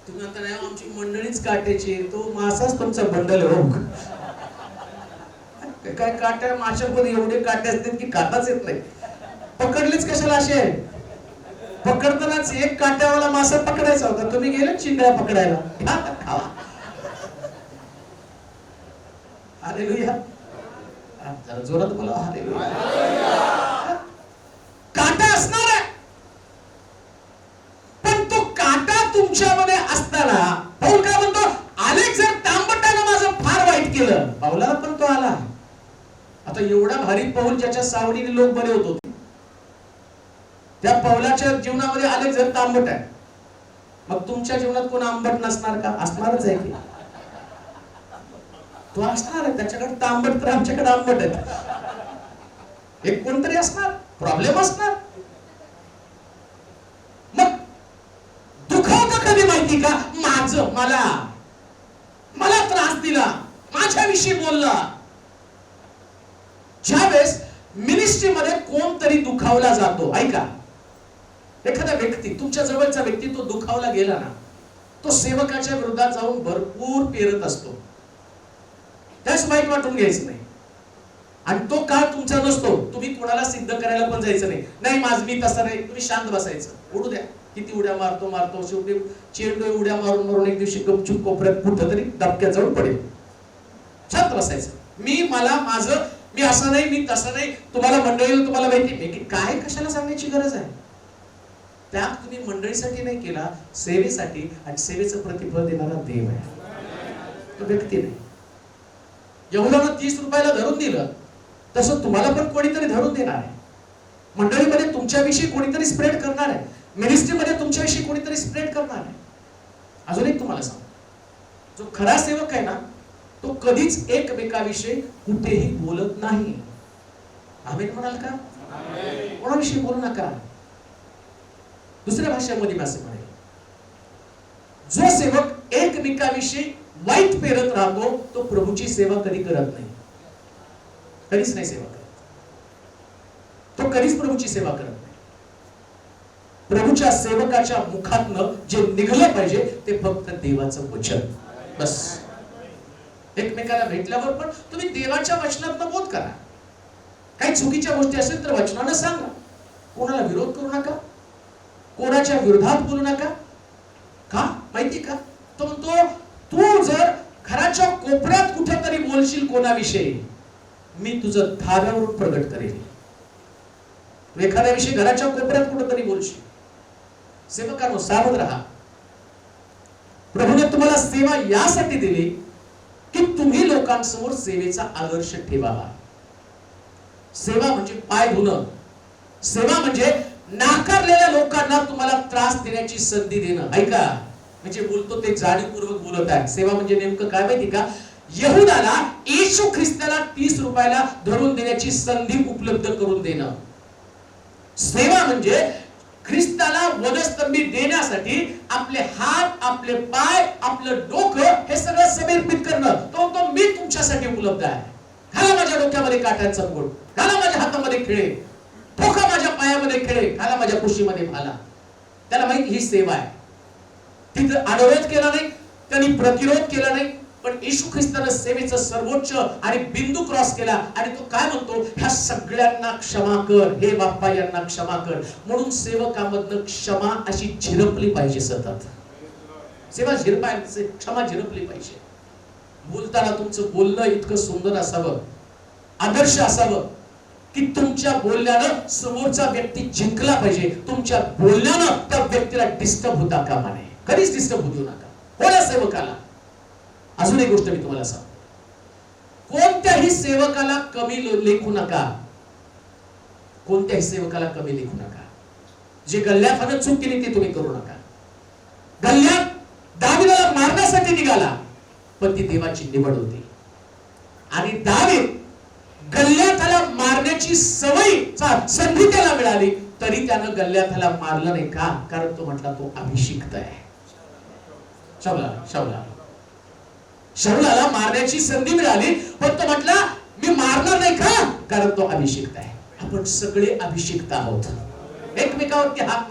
तुम्ही आता नाही आमची मंडळीच काट्याची, तो मासाच तुमचा बंडल हो. काय काट्या माशामध्ये एवढे काटे असतात की काटाच येत नाही. पकडलीच कशाला असे? पकडतानाच एक काट्यावाला मासा पकडायचा होता, तुम्ही गेले चिंगळ्या पकडायला. खावा. हालेलुया. जरा जोरात बोला हालेलुया. काटा असणार आहे, पण तो काटा तुमच्यामध्ये असताना पौल काय म्हणतो, अलेक्झांडर तांबटानं माझं फार वाईट केलं. पौलाला पण तो आला. आता एवढा भारी पौल ज्याच्या सावडीने लोक बरे होत होते, त्या पौलाच्या जीवनामध्ये अलेक्झांडर तांबट आहे. मग तुमच्या जीवनात कोण आंबट नसणार का? असणारच आहे की. तो असणार आहे, त्याच्याकडे तांबट तर आमच्याकडे आंबट आहे. एक कोणतरी असणार, प्रॉब्लेम असणार. मग दुखावतं कधी माहिती का, माझं मला त्रास दिला, माझ्याविषयी बोलला. ज्यावेळेस मिनिस्ट्रीमध्ये कोणतरी दुखावला जातो, ऐका, एखादा व्यक्ती, तुमच्या जवळचा व्यक्ती तो दुखावला गेला ना, तो सेवकाच्या विरोधात जाऊन भरपूर पेरत असतो. त्याच वाईट वाटून घ्यायचं नाही. आणि तो काळ तुमचा नसतो. तुम्ही कोणाला सिद्ध करायला पण जायचं नाही. नाही माझ मी तसं नाही, तुम्ही शांत बसायचं. उडू द्या, किती उड्या मारतो शेवटी चेंडू उड्या मारून एक दिवशी गपचूप कोपऱ्यात कुठं तरी डबक्यात जाऊन पडेल. शांत बसायचं. मी असं नाही, मी तसं नाही. तुम्हाला मंडळीला तुम्हाला माहिती काय कशाला सांगण्याची गरज आहे? त्याग तुम्ही मंडळीसाठी नाही केला, सेवेसाठी, आणि सेवेचं प्रतिफळ देणारा देव आहे, तो व्यक्ती नाही. यहुदानं 30 रुपयाला धरून दिलं, तसं तुम्हाला पण कोणीतरी धरून देणार आहे. मंडळीमध्ये तुमच्याविषयी कोणीतरी स्प्रेड करणार आहे. मिनिस्ट्रीमध्ये तुमच्याविषयी कोणीतरी स्प्रेड करणार आहे. अजून एक तुम्हाला सांग, जो खरा सेवक आहे ना, तो कधीच एकमेकाविषयी कुठेही बोलत नाही. आमेन म्हणाल का? कोणाविषयी बोलू नका. दुसऱ्या भाषेमध्ये मी असं म्हणेल, जो सेवक एकमेकाविषयी वाईट पेरत राहतो, तो प्रभूची सेवा कधी करत नाही. कधीच नाही सेवा करत. तो कधीच प्रभूची सेवा करत नाही. प्रभूच्या सेवकाच्या मुखातनं जे निघलं पाहिजे ते फक्त देवाचं वचन, बस. एकमेकाला भेटल्यावर पण तुम्ही देवाच्या वचनातनं बोध करा. काही चुकीच्या गोष्टी असेल तर वचनानं सांगा. कोणाला विरोध करू नका, कोणाच्या विरोधात बोलू नका. का माहिती का, तो म्हणतो तू जर घराच्या कोपऱ्यात कुठेतरी बोलशील कोणाविषयी, मी तुझं धाब्यावरून प्रगट करेल. तू एखाद्याविषयी घराच्या कोपऱ्यात कुठेतरी बोलशील. सेवकांनो, सावध राहा. प्रभूने तुम्हाला सेवा यासाठी दिली की तुम्ही लोकांसमोर सेवेचा आदर्श ठेवावा. सेवा म्हणजे पाय धुणं. सेवा म्हणजे नाकारलेल्या लोकांना तुम्हाला त्रास देण्याची संधी देणं. ऐका, म्हणजे बोलतो ते जाणीवपूर्वक बोलत आहे. सेवा म्हणजे नेमकं काय माहिती का? यहुदाला येशू ख्रिस्ताला 30 रुपयाला धरून देण्याची संधी उपलब्ध करून देणं. सेवा म्हणजे ख्रिस्ताला वधस्तंभी देण्यासाठी आपले हात, आपले पाय, आपलं डोकं हे सगळं समर्पित करणं. तो मी तुमच्यासाठी उपलब्ध आहे. घाला माझ्या डोक्यामध्ये काट्यांचा मुकुट, घाला माझ्या हातामध्ये खिळे, ठोका माझ्या पायामध्ये खिळे, घाला माझ्या कुशीमध्ये भाला. त्याला माहिती ही सेवा आहे. तिथं अनुरोध केला नाही, त्यांनी प्रतिरोध केला नाही, पण येशू ख्रिस्तानं सेवेचं सर्वोच्च आणि बिंदू क्रॉस केला आणि तो काय म्हणतो? ह्या सगळ्यांना क्षमा कर, हे बाप्पा यांना क्षमा कर. म्हणून सेवकामधनं क्षमा अशी झिरपली पाहिजे. सतत सेवा झिरपायची, क्षमा झिरपली पाहिजे. बोलताना तुमचं बोलणं इतकं सुंदर असावं, आदर्श असावं की तुमच्या बोलण्यानं समोरचा व्यक्ती जिंकला पाहिजे. तुमच्या बोलण्यानं त्या व्यक्तीला डिस्टर्ब होता कामा नये. कधीच डिस्टर्ब होऊ देऊ नका कोणा सेवकाला. अजून एक गोष्ट मी तुम्हाला सांगतो, कोणत्याही सेवकाला कमी लेखू नका. कोणत्याही सेवकाला कमी लेखू नका. जे गल्ल्यात हवे चूक केली ते तुम्ही करू नका. गल्ल्यात दावीदाला मारण्यासाठी निघाला, पण ती देवाची निवड होती. आणि दावीद गल्ल्याथाला मारण्याची संधी त्याला मिळाली, तरी त्यानं गल्ल्याथाला मारलं नाही. का? कारण तो म्हटला तो अभिषिक्त आहे. शाऊलाला मारण्याची संधी मिळाली, पण तो म्हटला मी मारणार नाही. का? कारण तो अभिषिक्त आहे. आपण सगळे अभिषिक्त आहोत. एकमेकावरती हात